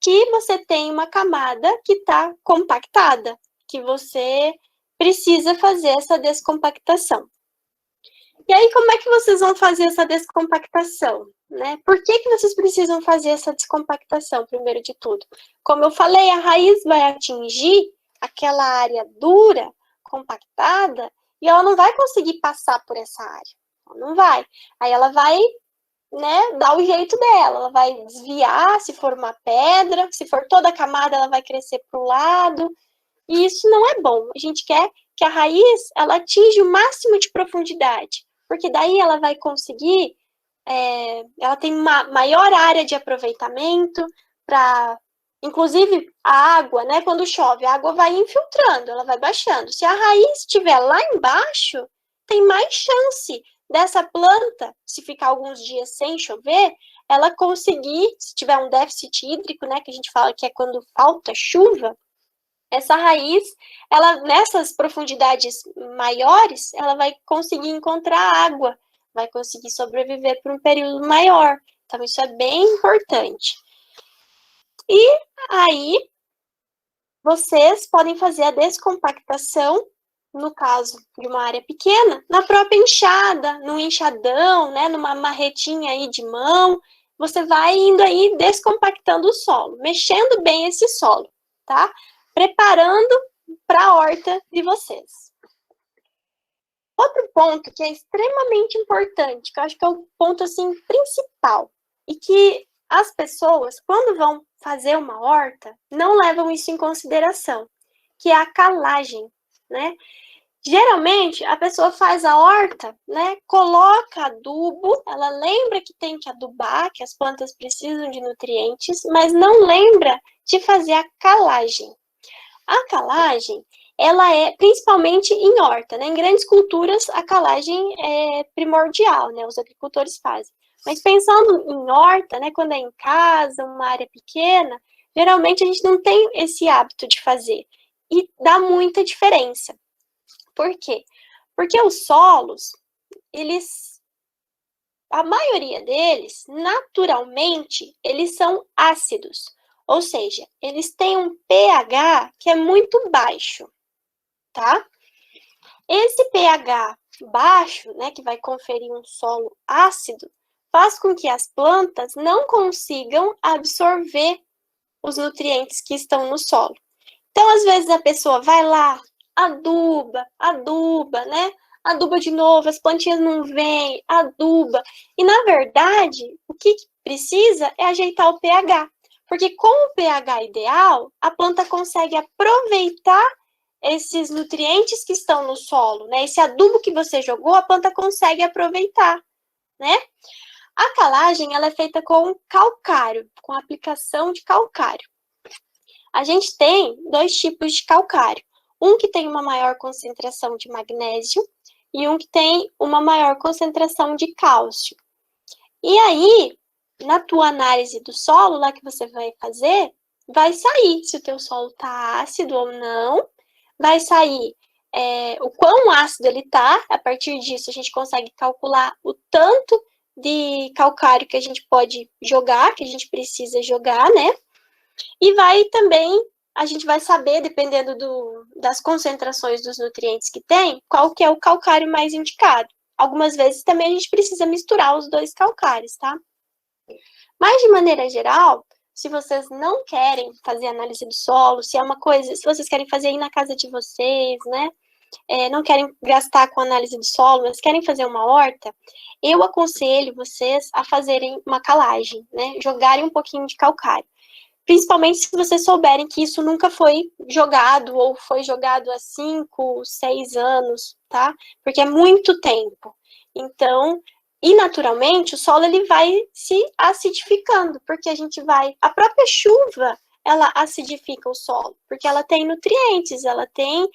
que você tem uma camada que está compactada, que você precisa fazer essa descompactação. E aí, como é que vocês vão fazer essa descompactação, né? Por que vocês precisam fazer essa descompactação, primeiro de tudo? Como eu falei, a raiz vai atingir aquela área dura, compactada, e ela não vai conseguir passar por essa área. Ela não vai. Aí ela vai, né, dar o jeito dela. Ela vai desviar, se for uma pedra, se for toda a camada, ela vai crescer para o lado. E isso não é bom. A gente quer que a raiz ela atinja o máximo de profundidade, porque daí ela vai conseguir, ela tem uma maior área de aproveitamento para, inclusive, a água, né? Quando chove, a água vai infiltrando, ela vai baixando. Se a raiz estiver lá embaixo, tem mais chance dessa planta, se ficar alguns dias sem chover, ela conseguir, se tiver um déficit hídrico, né? Que a gente fala que é quando falta chuva, essa raiz, ela nessas profundidades maiores, ela vai conseguir encontrar água, vai conseguir sobreviver por um período maior. Então, isso é bem importante. E aí, vocês podem fazer a descompactação, no caso de uma área pequena, na própria enxada, no enxadão, né, numa marretinha aí de mão, você vai indo aí descompactando o solo, mexendo bem esse solo, tá? Preparando para a horta de vocês. Outro ponto que é extremamente importante, que eu acho que é o ponto assim principal, e que as pessoas, quando vão fazer uma horta, não levam isso em consideração, que é a calagem, né? Geralmente, a pessoa faz a horta, né? Coloca adubo, ela lembra que tem que adubar, que as plantas precisam de nutrientes, mas não lembra de fazer a calagem. A calagem, ela é principalmente em horta, né? Em grandes culturas, a calagem é primordial, né? Os agricultores fazem. Mas pensando em horta, né? Quando é em casa, uma área pequena, geralmente a gente não tem esse hábito de fazer. E dá muita diferença. Por quê? Porque os solos, a maioria deles, naturalmente, eles são ácidos. Ou seja, eles têm um pH que é muito baixo, tá? Esse pH baixo, né, que vai conferir um solo ácido, faz com que as plantas não consigam absorver os nutrientes que estão no solo. Então, às vezes, a pessoa vai lá, aduba, né? Aduba de novo, as plantinhas não vêm, aduba. E, na verdade, o que precisa é ajeitar o pH. Porque com o pH ideal, a planta consegue aproveitar esses nutrientes que estão no solo, né? Esse adubo que você jogou, a planta consegue aproveitar, né? A calagem, ela é feita com calcário, com aplicação de calcário. A gente tem dois tipos de calcário. Um que tem uma maior concentração de magnésio e um que tem uma maior concentração de cálcio. E aí, na tua análise do solo, lá que você vai fazer, vai sair se o teu solo está ácido ou não, vai sair o quão ácido ele está. A partir disso, a gente consegue calcular o tanto de calcário que a gente pode jogar, que a gente precisa jogar, né? E vai também, a gente vai saber, dependendo das concentrações dos nutrientes que tem, qual que é o calcário mais indicado. Algumas vezes também a gente precisa misturar os dois calcários, tá? Mas, de maneira geral, se vocês não querem fazer análise do solo, se é uma coisa, se vocês querem fazer aí na casa de vocês, né? Não querem gastar com análise do solo, mas querem fazer uma horta, eu aconselho vocês a fazerem uma calagem, né? Jogarem um pouquinho de calcário. Principalmente se vocês souberem que isso nunca foi jogado ou foi jogado há 5, 6 anos, tá? Porque é muito tempo. Então, e naturalmente, o solo ele vai se acidificando, porque a própria chuva, ela acidifica o solo, porque ela tem nutrientes, ela tem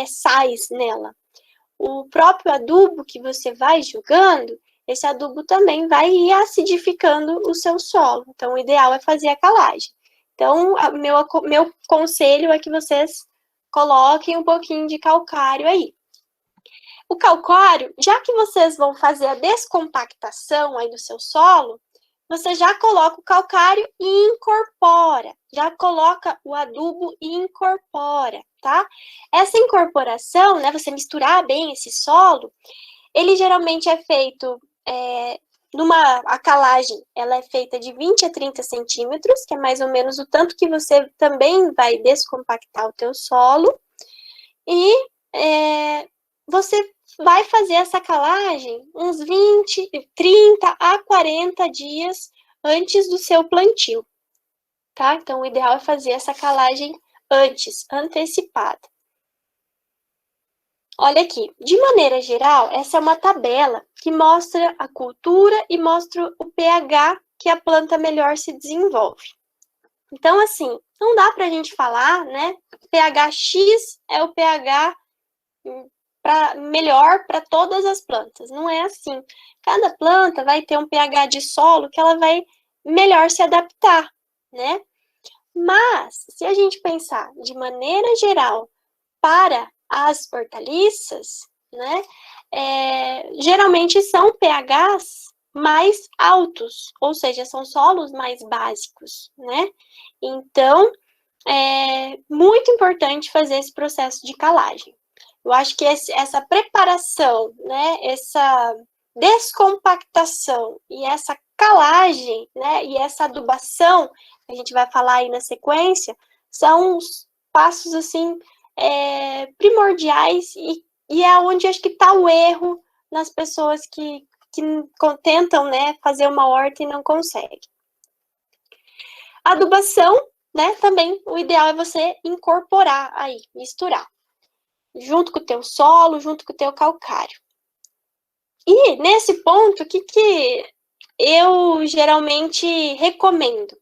sais nela. O próprio adubo que você vai jogando, esse adubo também vai ir acidificando o seu solo. Então, o ideal é fazer a calagem. Então, meu conselho é que vocês coloquem um pouquinho de calcário aí. O calcário, já que vocês vão fazer a descompactação aí do seu solo, você já coloca o calcário e incorpora. Já coloca o adubo e incorpora, tá? Essa incorporação, né, você misturar bem esse solo, ele geralmente é feito... a calagem, ela é feita de 20 a 30 centímetros, que é mais ou menos o tanto que você também vai descompactar o teu solo. E você vai fazer essa calagem uns 30 a 40 dias antes do seu plantio, tá? Então, o ideal é fazer essa calagem antes, antecipada. Olha aqui, de maneira geral, essa é uma tabela que mostra a cultura e mostra o pH que a planta melhor se desenvolve. Então, assim, não dá para a gente falar, né? pH X é o pH melhor para todas as plantas. Não é assim. Cada planta vai ter um pH de solo que ela vai melhor se adaptar, né? Mas, se a gente pensar de maneira geral para as hortaliças, né, geralmente são pHs mais altos, ou seja, são solos mais básicos, né? Então, é muito importante fazer esse processo de calagem. Eu acho que essa preparação, né, essa descompactação e essa calagem, né, e essa adubação, que a gente vai falar aí na sequência, são os passos, assim, primordiais e é onde acho que está o erro nas pessoas que tentam, né, fazer uma horta e não conseguem. Adubação, né, também o ideal é você incorporar aí, misturar, junto com o teu solo, junto com o teu calcário. E nesse ponto, o que eu geralmente recomendo?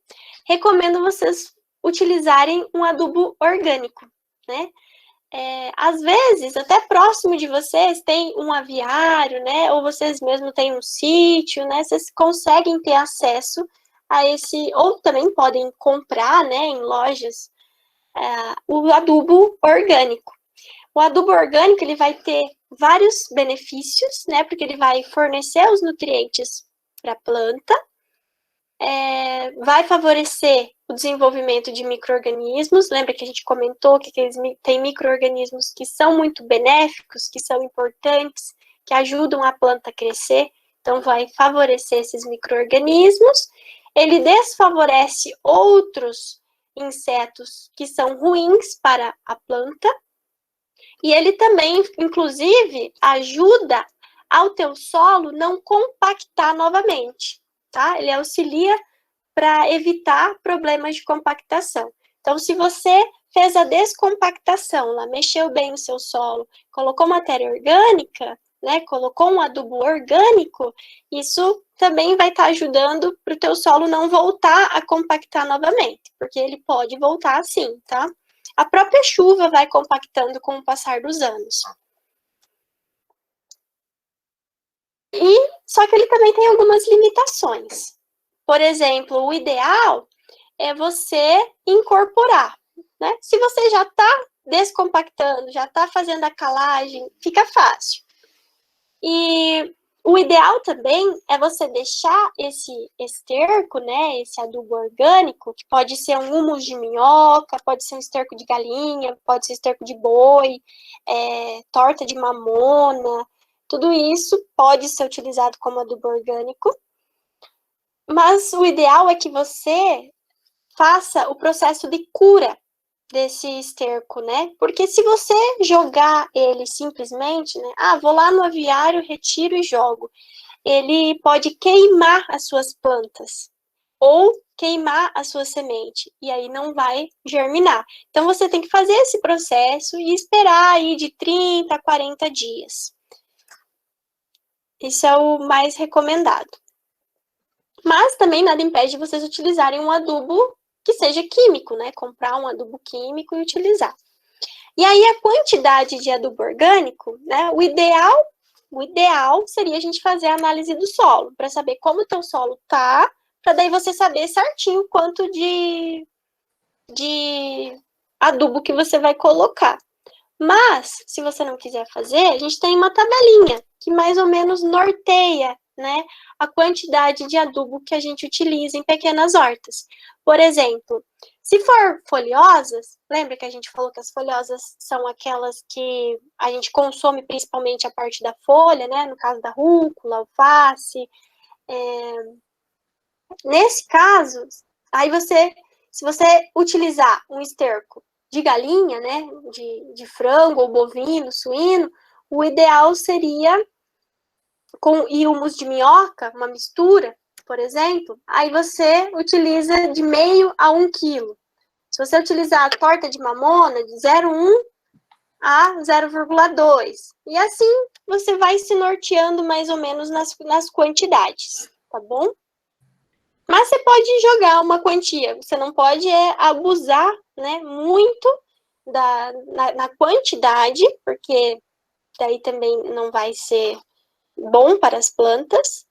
Recomendo vocês utilizarem um adubo orgânico, né? Às vezes, até próximo de vocês tem um aviário, né? Ou vocês mesmos têm um sítio, né? Vocês conseguem ter acesso a esse, ou também podem comprar, né, em lojas, o adubo orgânico. O adubo orgânico, ele vai ter vários benefícios, né? Porque ele vai fornecer os nutrientes para a planta, vai favorecer o desenvolvimento de micro-organismos. Lembra que a gente comentou que tem micro-organismos que são muito benéficos, que são importantes, que ajudam a planta a crescer. Então, vai favorecer esses micro-organismos. Ele desfavorece outros insetos que são ruins para a planta. E ele também, inclusive, ajuda ao teu solo não compactar novamente, tá? Ele auxilia para evitar problemas de compactação. Então, se você fez a descompactação, lá, mexeu bem o seu solo, colocou matéria orgânica, né, colocou um adubo orgânico, isso também vai estar ajudando para o teu solo não voltar a compactar novamente, porque ele pode voltar assim, tá? A própria chuva vai compactando com o passar dos anos. Só que ele também tem algumas limitações. Por exemplo, o ideal é você incorporar, né? Se você já está descompactando, já está fazendo a calagem, fica fácil. E o ideal também é você deixar esse esterco, né, esse adubo orgânico, que pode ser um humus de minhoca, pode ser um esterco de galinha, pode ser esterco de boi, torta de mamona, tudo isso pode ser utilizado como adubo orgânico, mas o ideal é que você faça o processo de cura desse esterco, né? Porque se você jogar ele simplesmente, né? Vou lá no aviário, retiro e jogo. Ele pode queimar as suas plantas ou queimar a sua semente e aí não vai germinar. Então você tem que fazer esse processo e esperar aí de 30 a 40 dias. Isso é o mais recomendado. Mas também nada impede de vocês utilizarem um adubo que seja químico, né? Comprar um adubo químico e utilizar. E aí a quantidade de adubo orgânico, né? O ideal seria a gente fazer a análise do solo, para saber como o teu solo tá, para daí você saber certinho quanto de adubo que você vai colocar. Mas, se você não quiser fazer, a gente tem uma tabelinha que mais ou menos norteia, né, a quantidade de adubo que a gente utiliza em pequenas hortas. Por exemplo, se for folhosas, lembra que a gente falou que as folhosas são aquelas que a gente consome principalmente a parte da folha, né, no caso da rúcula, alface. Nesse caso, aí se você utilizar um esterco de galinha, né, de frango ou bovino, suíno, o ideal seria com humus de minhoca, uma mistura, por exemplo, aí você utiliza de meio a 1 quilo. Se você utilizar a torta de mamona, de 0,1 a 0,2. E assim você vai se norteando mais ou menos nas quantidades, tá bom? Mas você pode jogar uma quantia, você não pode abusar, né, muito na quantidade, porque daí também não vai ser bom para as plantas.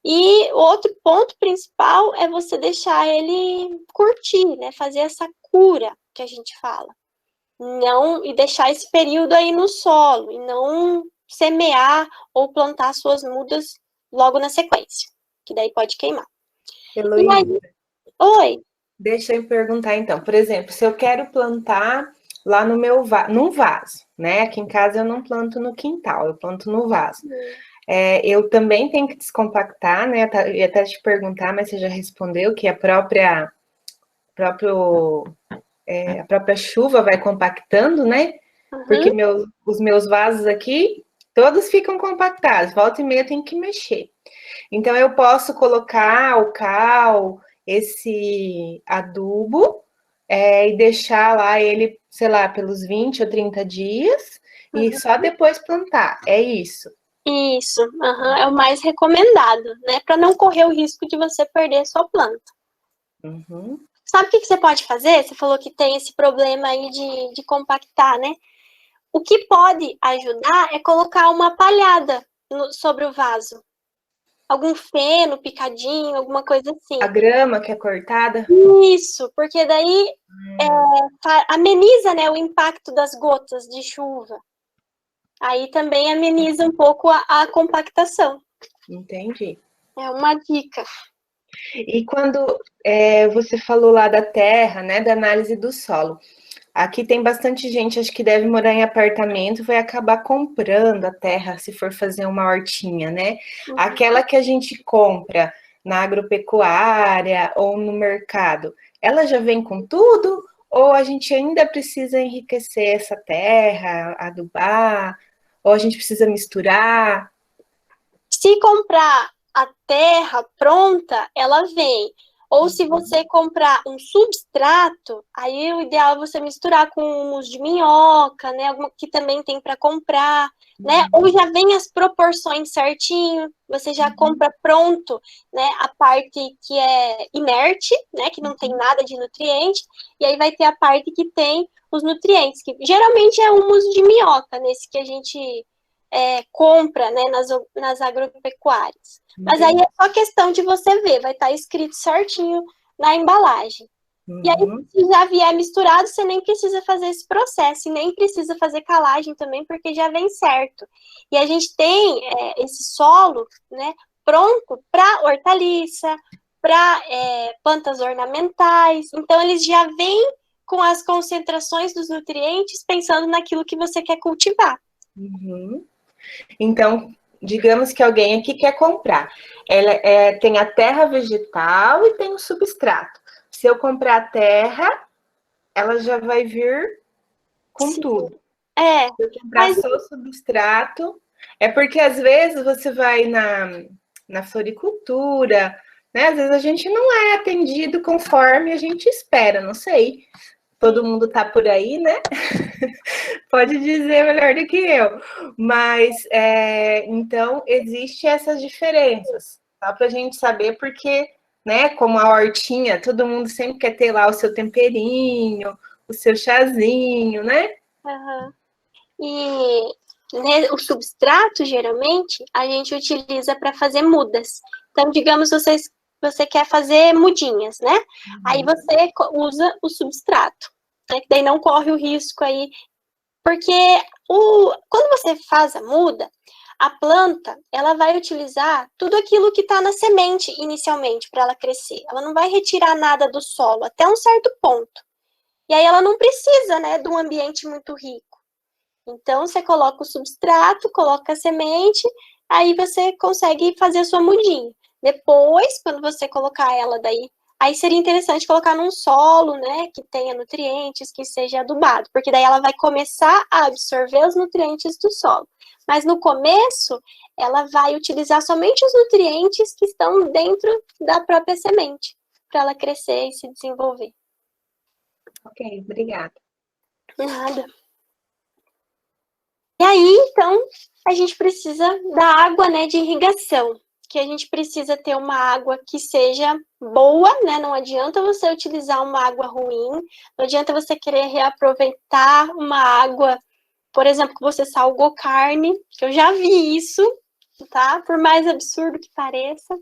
E outro ponto principal é você deixar ele curtir, né, fazer essa cura que a gente fala. E deixar esse período aí no solo, e não semear ou plantar suas mudas logo na sequência, que daí pode queimar. Heloísa, oi. Deixa eu perguntar então, por exemplo, se eu quero plantar lá no meu num vaso, né? Aqui em casa eu não planto no quintal, eu planto no vaso. Eu também tenho que descompactar, né? Eu ia até te perguntar, mas você já respondeu que a própria chuva vai compactando, né? Porque os meus vasos aqui, todos ficam compactados. Volta e meia eu tenho que mexer. Então, eu posso colocar o cal, esse adubo, e deixar lá ele, sei lá, pelos 20 ou 30 dias, e só depois plantar. É isso. Isso, é o mais recomendado, né? Para não correr o risco de você perder a sua planta. Sabe o que você pode fazer? Você falou que tem esse problema aí de compactar, né? O que pode ajudar é colocar uma palhada sobre o vaso. Algum feno picadinho, alguma coisa assim. A grama que é cortada? Isso, porque daí ameniza, né, o impacto das gotas de chuva. Aí também ameniza um pouco a compactação. Entendi. É uma dica. E quando você falou lá da terra, né, da análise do solo, aqui tem bastante gente, acho que deve morar em apartamento, vai acabar comprando a terra se for fazer uma hortinha, né? Aquela que a gente compra na agropecuária ou no mercado, ela já vem com tudo? Ou a gente ainda precisa enriquecer essa terra, adubar? Ou a gente precisa misturar? Se comprar a terra pronta, ela vem. Ou se você comprar um substrato, aí o ideal é você misturar com humus de minhoca, né? Alguma que também tem para comprar, né? Ou já vem as proporções certinho, você já compra pronto, né? A parte que é inerte, né? Que não tem nada de nutriente, e aí vai ter a parte que tem os nutrientes, que geralmente é humus de minhoca, nesse que a gente compra, né, nas agropecuárias. Mas aí é só questão de você ver, vai estar escrito certinho na embalagem. E aí, se já vier misturado, você nem precisa fazer esse processo, e nem precisa fazer calagem também, porque já vem certo. E a gente tem esse solo, né, pronto para hortaliça, para plantas ornamentais, então eles já vêm com as concentrações dos nutrientes, pensando naquilo que você quer cultivar. Então, digamos que alguém aqui quer comprar. Ela tem a terra vegetal e tem o substrato. Se eu comprar a terra, ela já vai vir com tudo. Se eu comprar só o substrato, é porque às vezes você vai na floricultura, né? Às vezes a gente não é atendido conforme a gente espera, não sei. Todo mundo tá por aí, né? Pode dizer melhor do que eu. Mas, então, existem essas diferenças. Só para a gente saber, porque, né, como a hortinha, todo mundo sempre quer ter lá o seu temperinho, o seu chazinho, né? E né, o substrato, geralmente, a gente utiliza para fazer mudas. Então, digamos, você quer fazer mudinhas, né? Aí você usa o substrato, né? Que daí não corre o risco aí. Porque quando você faz a muda, a planta, ela vai utilizar tudo aquilo que está na semente inicialmente para ela crescer. Ela não vai retirar nada do solo até um certo ponto. E aí ela não precisa, né, de um ambiente muito rico. Então, você coloca o substrato, coloca a semente, aí você consegue fazer a sua mudinha. Depois, quando você colocar ela daí, aí seria interessante colocar num solo, né, que tenha nutrientes, que seja adubado, porque daí ela vai começar a absorver os nutrientes do solo. Mas no começo, ela vai utilizar somente os nutrientes que estão dentro da própria semente, para ela crescer e se desenvolver. Ok, obrigada. Nada. E aí, então, a gente precisa da água, né, de irrigação, que a gente precisa ter uma água que seja boa, né, não adianta você utilizar uma água ruim, não adianta você querer reaproveitar uma água, por exemplo, que você salgou carne, que eu já vi isso, tá, por mais absurdo que pareça,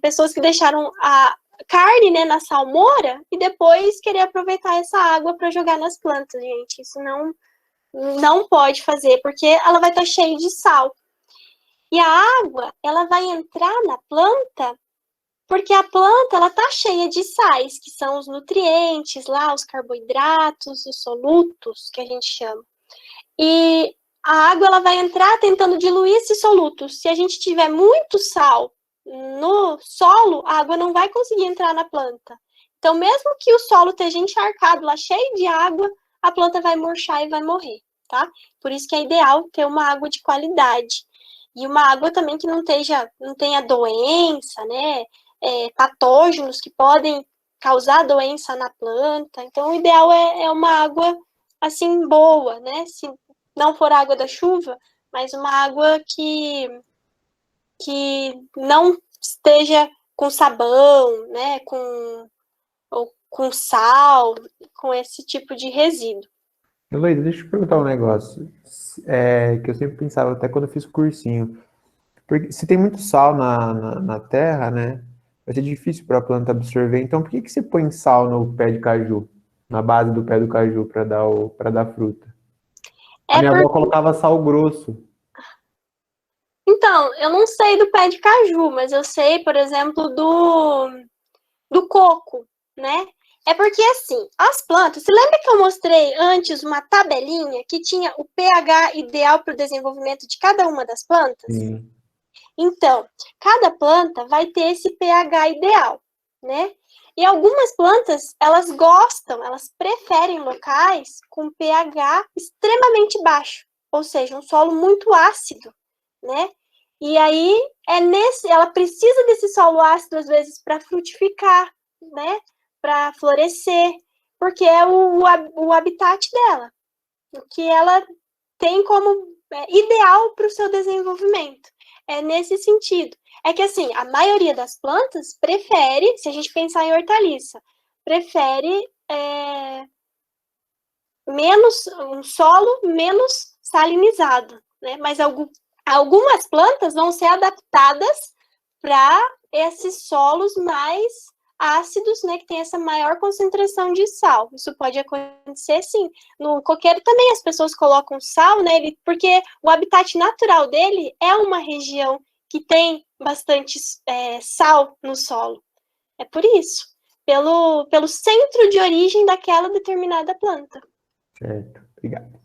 pessoas que deixaram a carne, né, na salmoura e depois querer aproveitar essa água para jogar nas plantas, gente, isso não pode fazer, porque ela vai estar cheia de sal. E a água, ela vai entrar na planta, porque a planta, ela tá cheia de sais, que são os nutrientes lá, os carboidratos, os solutos, que a gente chama. E a água, ela vai entrar tentando diluir esses solutos. Se a gente tiver muito sal no solo, a água não vai conseguir entrar na planta. Então, mesmo que o solo esteja encharcado lá, cheio de água, a planta vai murchar e vai morrer, tá? Por isso que é ideal ter uma água de qualidade. E uma água também que não tenha doença, né? Patógenos que podem causar doença na planta. Então, o ideal é uma água, assim, boa, né? Se não for água da chuva, mas uma água que não esteja com sabão, né? Ou com sal, com esse tipo de resíduo. Heloísa, deixa eu te perguntar um negócio, que eu sempre pensava, até quando eu fiz o cursinho. Porque se tem muito sal na terra, né? Vai ser difícil para a planta absorver. Então, por que você põe sal no pé de caju? Na base do pé do caju para dar fruta? A minha avó colocava sal grosso. Então, eu não sei do pé de caju, mas eu sei, por exemplo, do coco, né? É porque, assim, as plantas... Você lembra que eu mostrei antes uma tabelinha que tinha o pH ideal para o desenvolvimento de cada uma das plantas? Sim. Então, cada planta vai ter esse pH ideal, né? E algumas plantas, elas preferem locais com pH extremamente baixo, ou seja, um solo muito ácido, né? E aí, ela precisa desse solo ácido, às vezes, para frutificar, né? Para florescer, porque é o habitat dela, o que ela tem como ideal para o seu desenvolvimento. É nesse sentido. É que, assim, a maioria das plantas prefere, se a gente pensar em hortaliça, prefere um solo menos salinizado, né? Mas algumas plantas vão ser adaptadas para esses solos mais ácidos, né, que tem essa maior concentração de sal. Isso pode acontecer, sim. No coqueiro também as pessoas colocam sal, né, porque o habitat natural dele é uma região que tem bastante sal no solo. É por isso, pelo centro de origem daquela determinada planta. Certo, obrigado.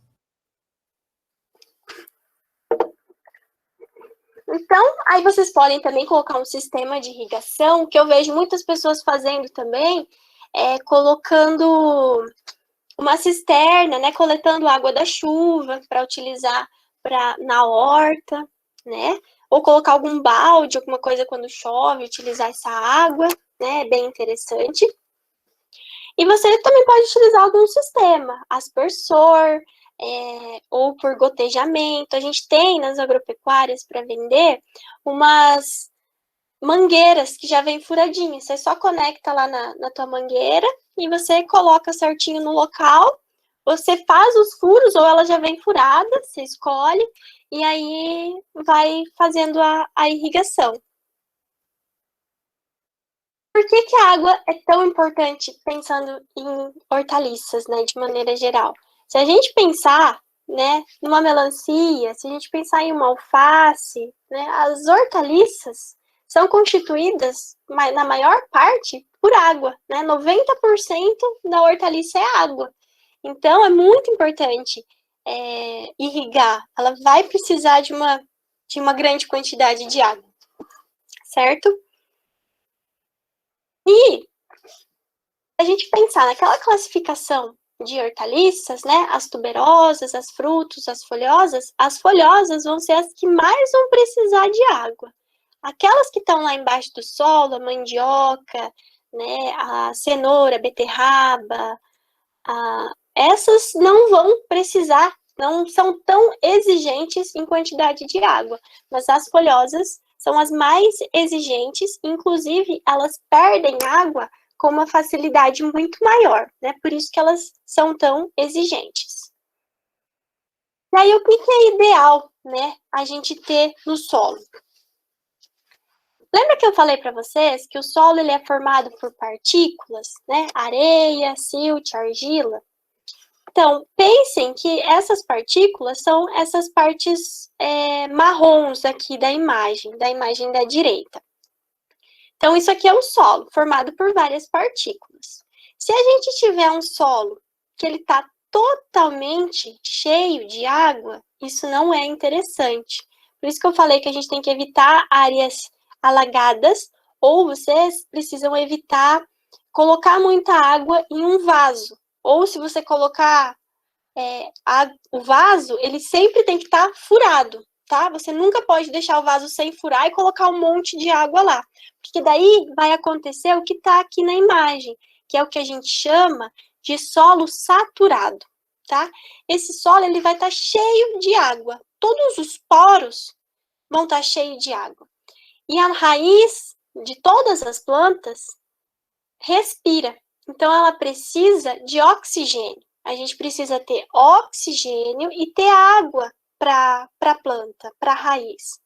Então, aí vocês podem também colocar um sistema de irrigação, que eu vejo muitas pessoas fazendo também, colocando uma cisterna, né, coletando água da chuva para utilizar na horta, né, ou colocar algum balde, alguma coisa quando chove, utilizar essa água, né, é bem interessante. E você também pode utilizar algum sistema, aspersor, ou por gotejamento. A gente tem nas agropecuárias para vender umas mangueiras que já vem furadinhas. Você só conecta lá na tua mangueira e você coloca certinho no local. Você faz os furos ou ela já vem furada, você escolhe, e aí vai fazendo a irrigação. Por que a água é tão importante pensando em hortaliças, né, de maneira geral? Se a gente pensar, né, numa melancia, se a gente pensar em uma alface, né, as hortaliças são constituídas, na maior parte, por água, né? 90% da hortaliça é água. Então, é muito importante irrigar. Ela vai precisar de uma grande quantidade de água, certo? E a gente pensar naquela classificação de hortaliças, né? As tuberosas, as frutos, as folhosas vão ser as que mais vão precisar de água. Aquelas que estão lá embaixo do solo, a mandioca, né? A cenoura, a beterraba, essas não vão precisar, não são tão exigentes em quantidade de água, mas as folhosas são as mais exigentes, inclusive elas perdem água com uma facilidade muito maior, né? Por isso que elas são tão exigentes. E aí, o que é ideal, né, a gente ter no solo? Lembra que eu falei para vocês que o solo ele é formado por partículas, né? Areia, silt, argila. Então, pensem que essas partículas são essas partes marrons aqui da imagem da direita. Então, isso aqui é o solo, formado por várias partículas. Se a gente tiver um solo que ele está totalmente cheio de água, isso não é interessante. Por isso que eu falei que a gente tem que evitar áreas alagadas, ou vocês precisam evitar colocar muita água em um vaso. Ou se você colocar o vaso, ele sempre tem que estar furado, tá? Você nunca pode deixar o vaso sem furar e colocar um monte de água lá. Porque daí vai acontecer o que está aqui na imagem, que é o que a gente chama de solo saturado, tá? Esse solo, ele vai estar cheio de água. Todos os poros vão estar cheios de água. E a raiz de todas as plantas respira. Então, ela precisa de oxigênio. A gente precisa ter oxigênio e ter água para a planta, para a raiz.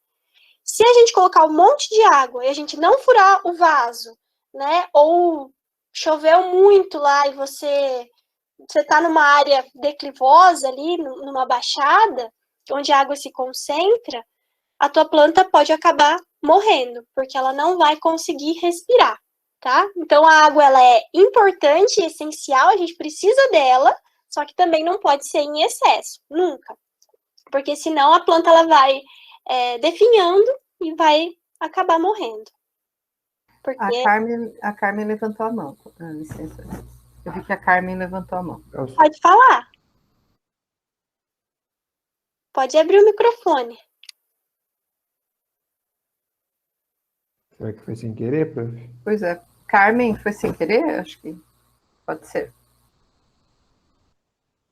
Se a gente colocar um monte de água e a gente não furar o vaso, né? Ou choveu muito lá e você está numa área declivosa ali, numa baixada, onde a água se concentra, a tua planta pode acabar morrendo, porque ela não vai conseguir respirar, tá? Então, a água, ela é importante e essencial, a gente precisa dela, só que também não pode ser em excesso, nunca. Porque senão a planta, ela vai definhando e vai acabar morrendo. Porque... A Carmen levantou a mão. Licença. Eu vi que a Carmen levantou a mão. Pode falar. Pode abrir o microfone. Será que foi sem querer, prof? Pois é. Carmen, foi sem querer? Acho que pode ser.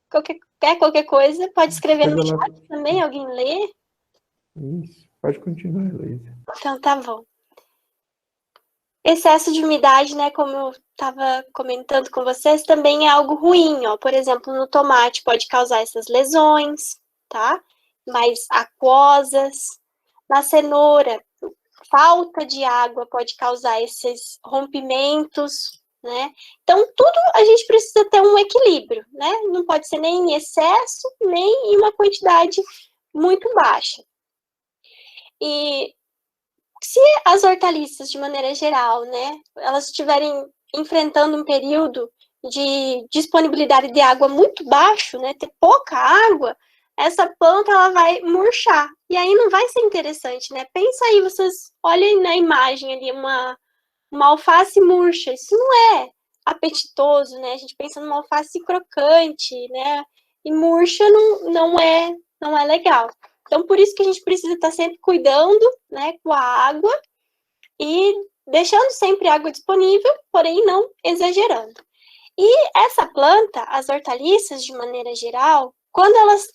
Qualquer coisa, pode escrever no chat também, alguém lê. Isso, pode continuar, Heloísa. Então, tá bom. Excesso de umidade, né, como eu estava comentando com vocês, também é algo ruim, ó. Por exemplo, no tomate pode causar essas lesões, tá? Mais aquosas. Na cenoura, falta de água pode causar esses rompimentos, né? Então, tudo a gente precisa ter um equilíbrio, né? Não pode ser nem em excesso, nem em uma quantidade muito baixa. E se as hortaliças, de maneira geral, né, elas estiverem enfrentando um período de disponibilidade de água muito baixo, né, ter pouca água, essa planta ela vai murchar. E aí não vai ser interessante, né? Pensa aí, vocês olhem na imagem ali, uma alface murcha. Isso não é apetitoso, né? A gente pensa numa alface crocante, né? E murcha não é legal. Então, por isso que a gente precisa estar sempre cuidando, né, com a água e deixando sempre água disponível, porém não exagerando. E essa planta, as hortaliças, de maneira geral, quando elas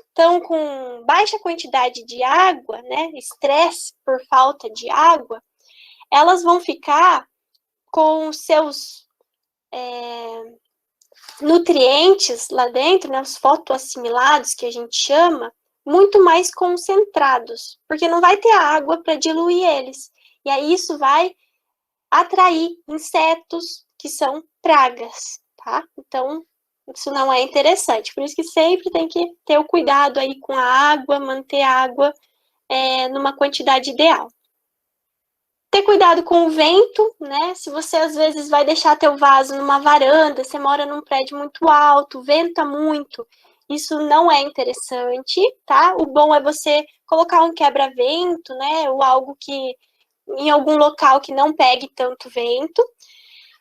estão com baixa quantidade de água, né, estresse por falta de água, elas vão ficar com seus nutrientes lá dentro, né, os fotoassimilados, que a gente chama, muito mais concentrados, porque não vai ter água para diluir eles. E aí isso vai atrair insetos que são pragas, tá? Então, isso não é interessante. Por isso que sempre tem que ter o cuidado aí com a água, manter a água numa quantidade ideal. Ter cuidado com o vento, né? Se você às vezes vai deixar teu vaso numa varanda, você mora num prédio muito alto, venta muito, isso não é interessante, tá? O bom é você colocar um quebra-vento, né? Ou algo que, em algum local que não pegue tanto vento.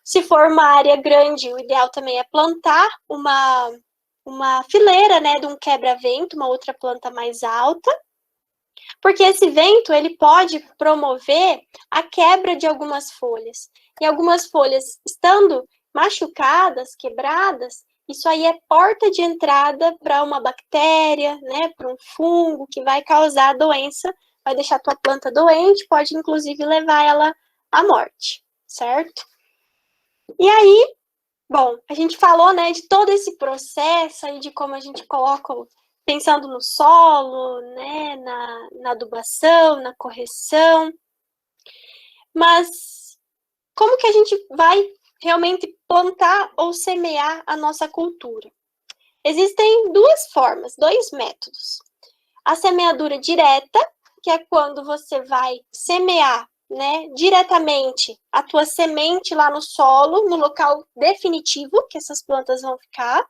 Se for uma área grande, o ideal também é plantar uma fileira, né? De um quebra-vento, uma outra planta mais alta. Porque esse vento, ele pode promover a quebra de algumas folhas. E algumas folhas, estando machucadas, quebradas, isso aí é porta de entrada para uma bactéria, né, para um fungo que vai causar doença, vai deixar a tua planta doente, pode inclusive levar ela à morte, certo? E aí, bom, a gente falou, né, de todo esse processo aí, de como a gente coloca, pensando no solo, né, na adubação, na correção, mas como que a gente vai realmente plantar ou semear a nossa cultura? Existem duas formas, dois métodos. A semeadura direta, que é quando você vai semear, né, diretamente a tua semente lá no solo, no local definitivo que essas plantas vão ficar.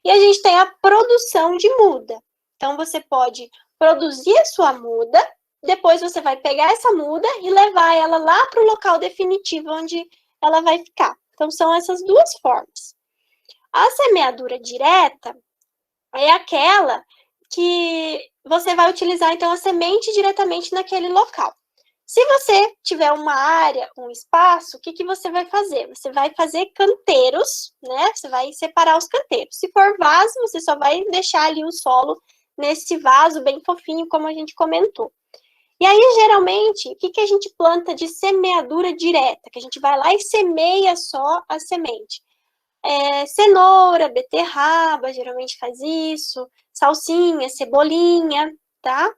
E a gente tem a produção de muda. Então, você pode produzir a sua muda, depois você vai pegar essa muda e levar ela lá para o local definitivo onde ela vai ficar. Então, são essas duas formas. A semeadura direta, é aquela que você vai utilizar, então, a semente diretamente naquele local. Se você tiver uma área, um espaço, o que você vai fazer? Você vai fazer canteiros, né? Você vai separar os canteiros. Se for vaso, você só vai deixar ali o solo nesse vaso bem fofinho, como a gente comentou. E aí, geralmente, o que a gente planta de semeadura direta? Que a gente vai lá e semeia só a semente. Cenoura, beterraba, geralmente faz isso, salsinha, cebolinha, tá?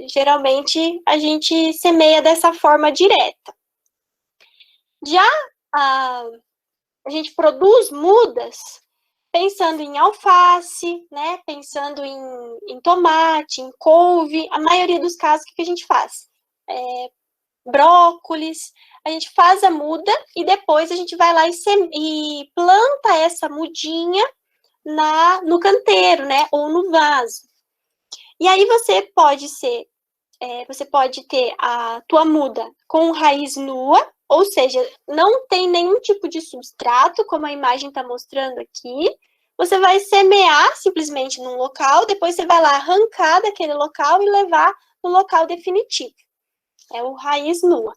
Geralmente a gente semeia dessa forma direta. Já a gente produz mudas pensando em alface, né? Pensando em tomate, em couve. A maioria dos casos, o que a gente faz? Brócolis. A gente faz a muda e depois a gente vai lá e planta essa mudinha no canteiro, né? Ou no vaso. E aí você pode ter a tua muda com raiz nua, ou seja, não tem nenhum tipo de substrato, como a imagem está mostrando aqui. Você vai semear simplesmente num local, depois você vai lá arrancar daquele local e levar no local definitivo. É o raiz nua.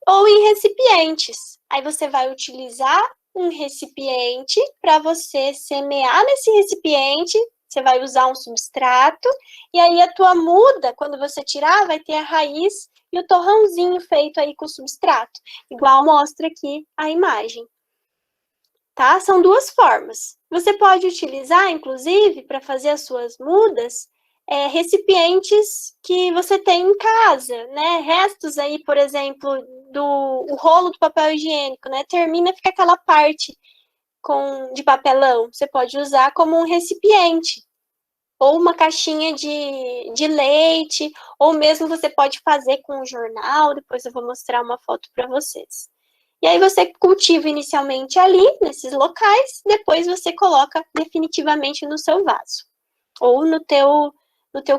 Ou em recipientes. Aí você vai utilizar um recipiente para você semear nesse recipiente. Você vai usar um substrato, e aí a tua muda, quando você tirar, vai ter a raiz e o torrãozinho feito aí com o substrato, igual mostra aqui a imagem. Tá? São duas formas. Você pode utilizar, inclusive, para fazer as suas mudas, recipientes que você tem em casa, né? Restos aí, por exemplo, o rolo do papel higiênico, né? Termina, fica aquela parte de papelão. Você pode usar como um recipiente, ou uma caixinha de leite, ou mesmo você pode fazer com um jornal. Depois eu vou mostrar uma foto para vocês. E aí você cultiva inicialmente ali, nesses locais, depois você coloca definitivamente no seu vaso, ou no teu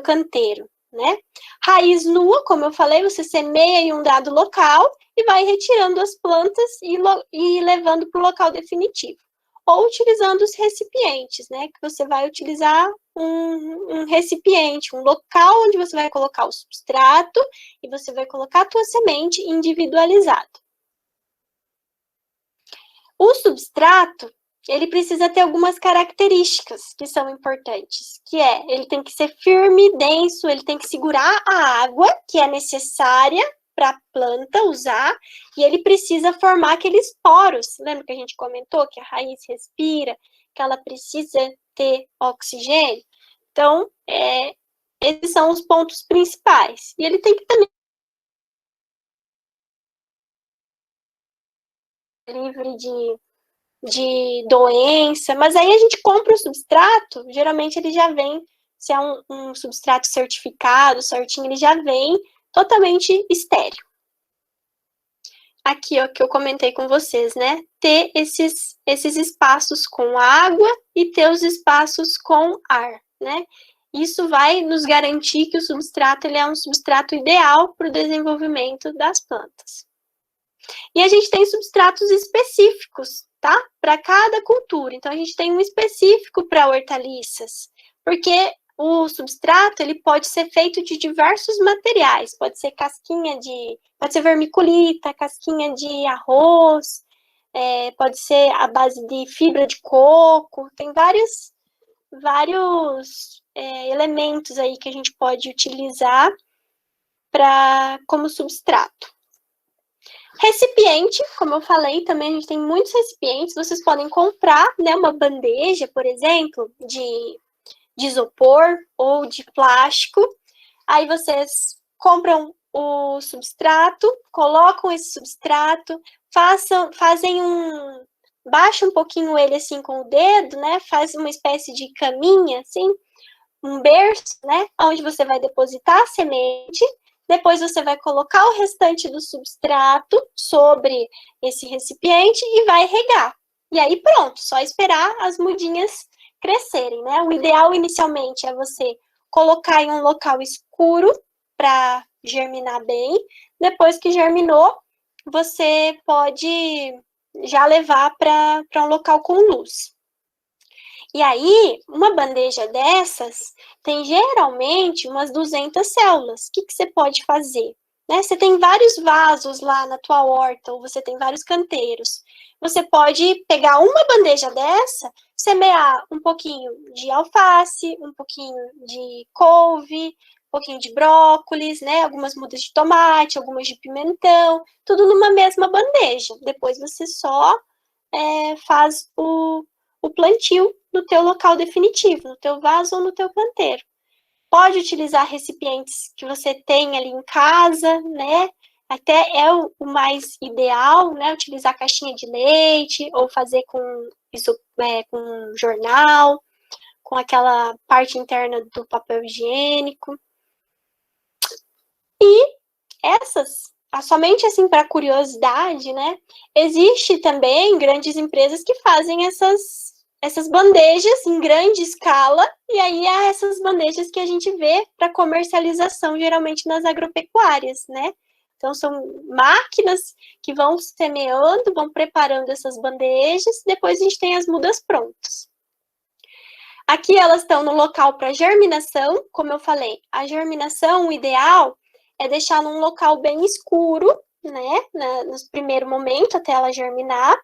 canteiro, né? Raiz nua, como eu falei, você semeia em um dado local e vai retirando as plantas e levando para o local definitivo. Ou utilizando os recipientes, né? Que você vai utilizar um recipiente, um local onde você vai colocar o substrato e você vai colocar a tua semente individualizado. O substrato, ele precisa ter algumas características que são importantes, que ele tem que ser firme, denso, ele tem que segurar a água que é necessária para a planta usar, e ele precisa formar aqueles poros. Lembra que a gente comentou que a raiz respira, que ela precisa ter oxigênio? Então, esses são os pontos principais. E ele tem que também livre de doença, mas aí a gente compra o substrato, geralmente ele já vem, se é um substrato certificado, certinho, ele já vem totalmente estéril. Aqui, ó, que eu comentei com vocês, né? Ter esses espaços com água e ter os espaços com ar, né? Isso vai nos garantir que o substrato ele é um substrato ideal para o desenvolvimento das plantas. E a gente tem substratos específicos, tá? Para cada cultura. Então, a gente tem um específico para hortaliças, porque o substrato, ele pode ser feito de diversos materiais. Pode ser pode ser vermiculita, casquinha de arroz, pode ser a base de fibra de coco. Tem vários elementos aí que a gente pode utilizar como substrato. Recipiente, como eu falei, também a gente tem muitos recipientes. Vocês podem comprar, né, uma bandeja, por exemplo, de isopor ou de plástico. Aí vocês compram o substrato, colocam esse substrato, baixa um pouquinho ele assim com o dedo, né? Faz uma espécie de caminha, assim, um berço, né? Onde você vai depositar a semente. Depois você vai colocar o restante do substrato sobre esse recipiente e vai regar. E aí pronto, só esperar as mudinhas crescerem, né? O ideal inicialmente é você colocar em um local escuro para germinar bem. Depois que germinou, você pode já levar para um local com luz. E aí, uma bandeja dessas tem geralmente umas 200 células. O que você pode fazer? Né? Você tem vários vasos lá na tua horta, ou você tem vários canteiros. Você pode pegar uma bandeja dessa, semear um pouquinho de alface, um pouquinho de couve, um pouquinho de brócolis, né? Algumas mudas de tomate, algumas de pimentão, tudo numa mesma bandeja. Depois você só faz o plantio no teu local definitivo, no teu vaso ou no teu canteiro. Pode utilizar recipientes que você tem ali em casa, né? Até é o mais ideal, né? Utilizar caixinha de leite ou fazer com com jornal, com aquela parte interna do papel higiênico. E somente assim para curiosidade, né? Existe também grandes empresas que fazem essas bandejas em grande escala, e aí é essas bandejas que a gente vê para comercialização, geralmente nas agropecuárias, né? Então, são máquinas que vão semeando, vão preparando essas bandejas, depois a gente tem as mudas prontas. Aqui elas estão no local para germinação, como eu falei, a germinação, o ideal é deixar num local bem escuro, né, no primeiro momento, até ela germinar,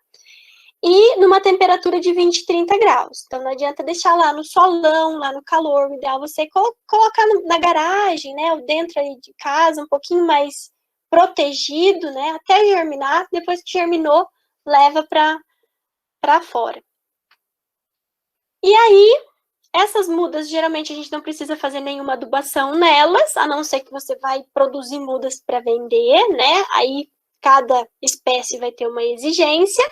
e numa temperatura de 20, 30 graus. Então, não adianta deixar lá no solão, lá no calor. O ideal é você colocar na garagem, né, ou dentro ali de casa, um pouquinho mais protegido, né, até germinar. Depois que germinou, leva para fora. E aí, essas mudas, geralmente, a gente não precisa fazer nenhuma adubação nelas, a não ser que você vai produzir mudas para vender, né? Aí, cada espécie vai ter uma exigência.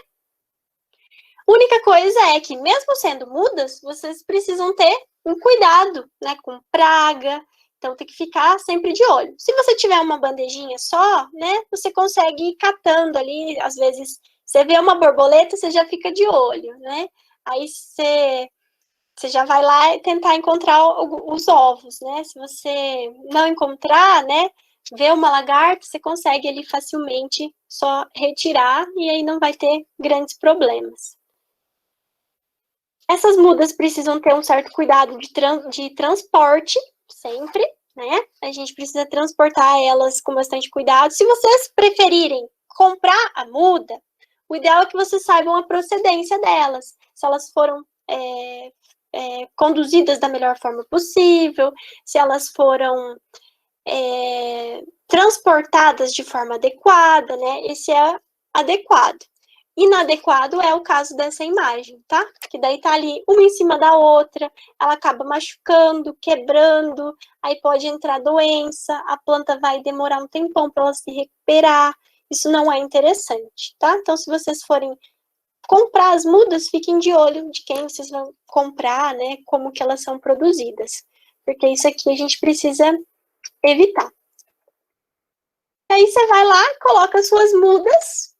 A única coisa é que, mesmo sendo mudas, vocês precisam ter um cuidado, né, com praga, então tem que ficar sempre de olho. Se você tiver uma bandejinha só, né, você consegue ir catando ali, às vezes você vê uma borboleta, você já fica de olho, né? Aí você já vai lá e tentar encontrar os ovos, né? Se você não encontrar, né, vê uma lagarta, você consegue ali facilmente só retirar e aí não vai ter grandes problemas. Essas mudas precisam ter um certo cuidado de transporte, sempre, né? A gente precisa transportar elas com bastante cuidado. Se vocês preferirem comprar a muda, o ideal é que vocês saibam a procedência delas. Se elas foram conduzidas da melhor forma possível, se elas foram transportadas de forma adequada, né? Esse é adequado. Inadequado é o caso dessa imagem, tá? Que daí tá ali uma em cima da outra, ela acaba machucando, quebrando, aí pode entrar doença, a planta vai demorar um tempão para ela se recuperar. Isso não é interessante, tá? Então, se vocês forem comprar as mudas, fiquem de olho de quem vocês vão comprar, né? Como que elas são produzidas. Porque isso aqui a gente precisa evitar. Aí você vai lá, coloca as suas mudas.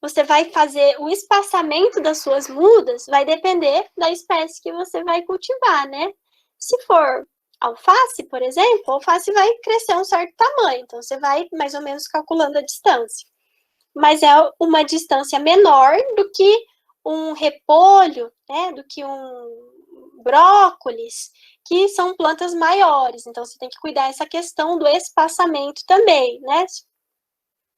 Você vai fazer o espaçamento das suas mudas, vai depender da espécie que você vai cultivar, né? Se for alface, por exemplo, a alface vai crescer um certo tamanho, então você vai mais ou menos calculando a distância. Mas é uma distância menor do que um repolho, né? Do que um brócolis, que são plantas maiores. Então, você tem que cuidar dessa questão do espaçamento também, né?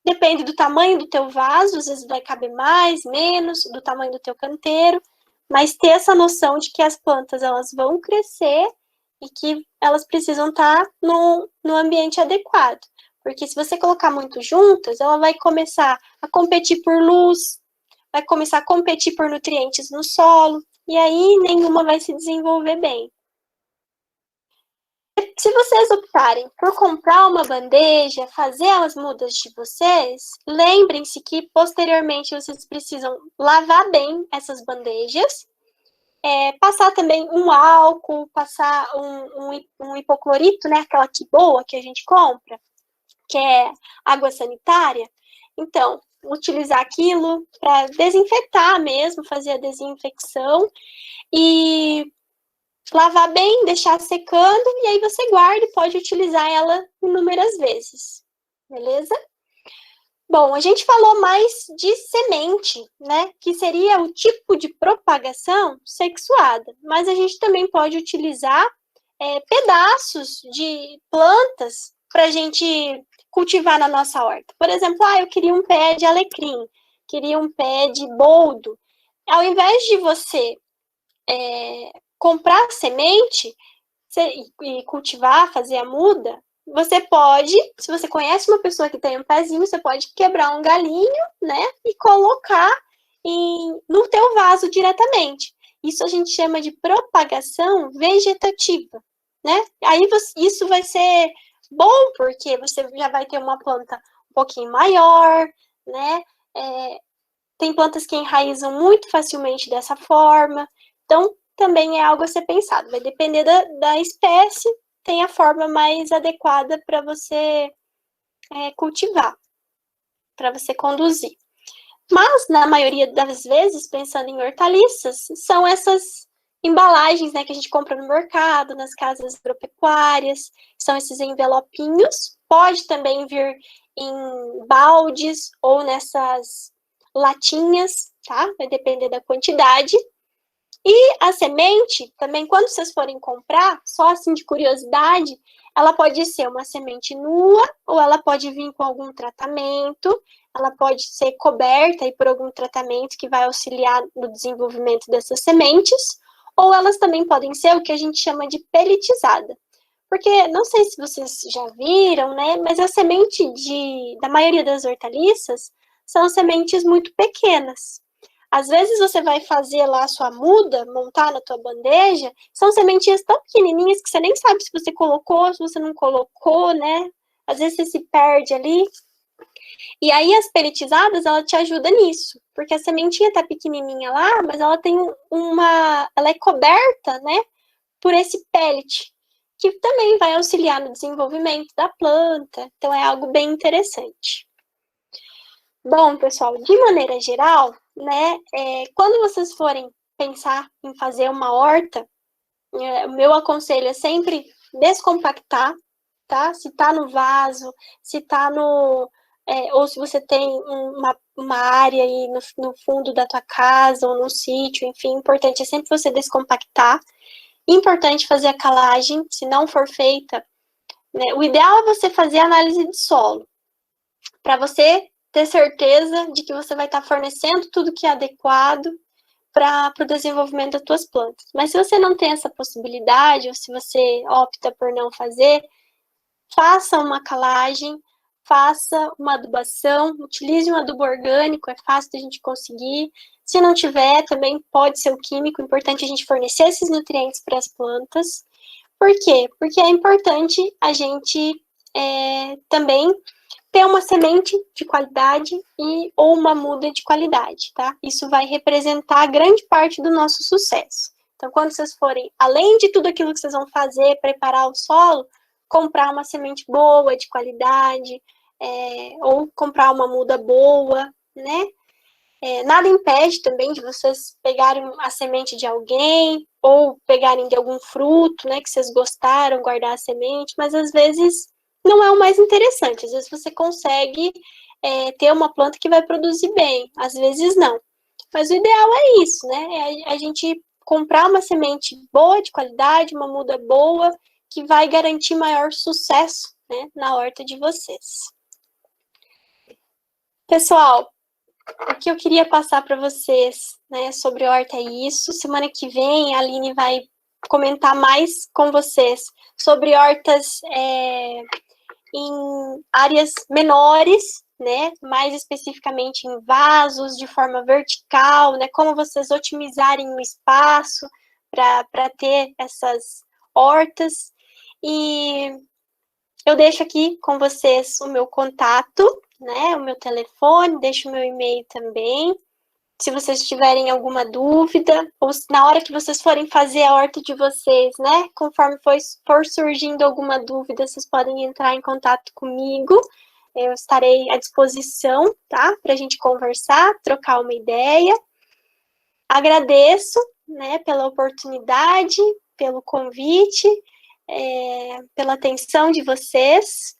Depende do tamanho do teu vaso, às vezes vai caber mais, menos, do tamanho do teu canteiro, mas ter essa noção de que as plantas elas vão crescer e que elas precisam estar no ambiente adequado. Porque se você colocar muito juntas, ela vai começar a competir por luz, vai começar a competir por nutrientes no solo, e aí nenhuma vai se desenvolver bem. Se vocês optarem por comprar uma bandeja, fazer as mudas de vocês, lembrem-se que posteriormente vocês precisam lavar bem essas bandejas, passar também um álcool, passar um hipoclorito, né, aquela que boa que a gente compra, que é água sanitária. Então, utilizar aquilo para desinfetar mesmo, fazer a desinfecção e lavar bem, deixar secando, e aí você guarda e pode utilizar ela inúmeras vezes, beleza? Bom, a gente falou mais de semente, né? Que seria o tipo de propagação sexuada. Mas a gente também pode utilizar pedaços de plantas para a gente cultivar na nossa horta. Por exemplo, eu queria um pé de alecrim, queria um pé de boldo. Ao invés de você comprar semente e cultivar, fazer a muda, você pode, se você conhece uma pessoa que tem um pezinho, você pode quebrar um galinho, né, e colocar no teu vaso diretamente. Isso a gente chama de propagação vegetativa, né? Aí isso vai ser bom, porque você já vai ter uma planta um pouquinho maior, né? Tem plantas que enraizam muito facilmente dessa forma, então também é algo a ser pensado. Vai depender da espécie, tem a forma mais adequada para você cultivar, para você conduzir. Mas, na maioria das vezes, pensando em hortaliças, são essas embalagens, né, que a gente compra no mercado, nas casas agropecuárias, são esses envelopinhos. Pode também vir em baldes ou nessas latinhas, tá? Vai depender da quantidade. E a semente, também, quando vocês forem comprar, só assim de curiosidade, ela pode ser uma semente nua, ou ela pode vir com algum tratamento, ela pode ser coberta aí por algum tratamento que vai auxiliar no desenvolvimento dessas sementes, ou elas também podem ser o que a gente chama de pelletizada. Porque, não sei se vocês já viram, né, mas a semente da maioria das hortaliças são sementes muito pequenas. Às vezes você vai fazer lá a sua muda, montar na tua bandeja, são sementinhas tão pequenininhas que você nem sabe se você colocou, se você não colocou, né? Às vezes você se perde ali. E aí as pelletizadas, ela te ajuda nisso, porque a sementinha tá pequenininha lá, mas ela tem ela é coberta, né, por esse pellet, que também vai auxiliar no desenvolvimento da planta. Então é algo bem interessante. Bom, pessoal, de maneira geral, né, quando vocês forem pensar em fazer uma horta, o meu aconselho é sempre descompactar, tá? Se tá no vaso, se tá ou se você tem uma área aí no fundo da tua casa ou no sítio, enfim, importante é sempre você descompactar. Importante fazer a calagem, se não for feita, né? O ideal é você fazer análise de solo, para você ter certeza de que você vai estar fornecendo tudo que é adequado para o desenvolvimento das tuas plantas. Mas se você não tem essa possibilidade, ou se você opta por não fazer, faça uma calagem, faça uma adubação, utilize um adubo orgânico, é fácil de a gente conseguir. Se não tiver, também pode ser o químico, é importante a gente fornecer esses nutrientes para as plantas. Por quê? Porque é importante a gente também ter uma semente de qualidade ou uma muda de qualidade, tá? Isso vai representar grande parte do nosso sucesso. Então, quando vocês forem, além de tudo aquilo que vocês vão fazer, preparar o solo, comprar uma semente boa, de qualidade, ou comprar uma muda boa, né? Nada impede também de vocês pegarem a semente de alguém, ou pegarem de algum fruto, né, que vocês gostaram, guardar a semente, mas às vezes não é o mais interessante. Às vezes você consegue ter uma planta que vai produzir bem, às vezes não. Mas o ideal é isso, né? É a gente comprar uma semente boa, de qualidade, uma muda boa, que vai garantir maior sucesso, né, na horta de vocês. Pessoal, o que eu queria passar para vocês, né, sobre horta é isso. Semana que vem a Aline vai comentar mais com vocês sobre hortas em áreas menores, né, mais especificamente em vasos, de forma vertical, né, como vocês otimizarem o espaço para ter essas hortas. E eu deixo aqui com vocês o meu contato, né, o meu telefone, deixo o meu e-mail também. Se vocês tiverem alguma dúvida, ou na hora que vocês forem fazer a horta de vocês, né, conforme for surgindo alguma dúvida, vocês podem entrar em contato comigo. Eu estarei à disposição, tá, para a gente conversar, trocar uma ideia. Agradeço, né, pela oportunidade, pelo convite, pela atenção de vocês.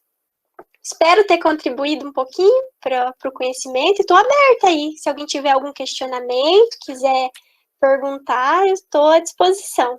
espero ter contribuído um pouquinho para o conhecimento. Estou aberta aí. Se alguém tiver algum questionamento, quiser perguntar, eu estou à disposição.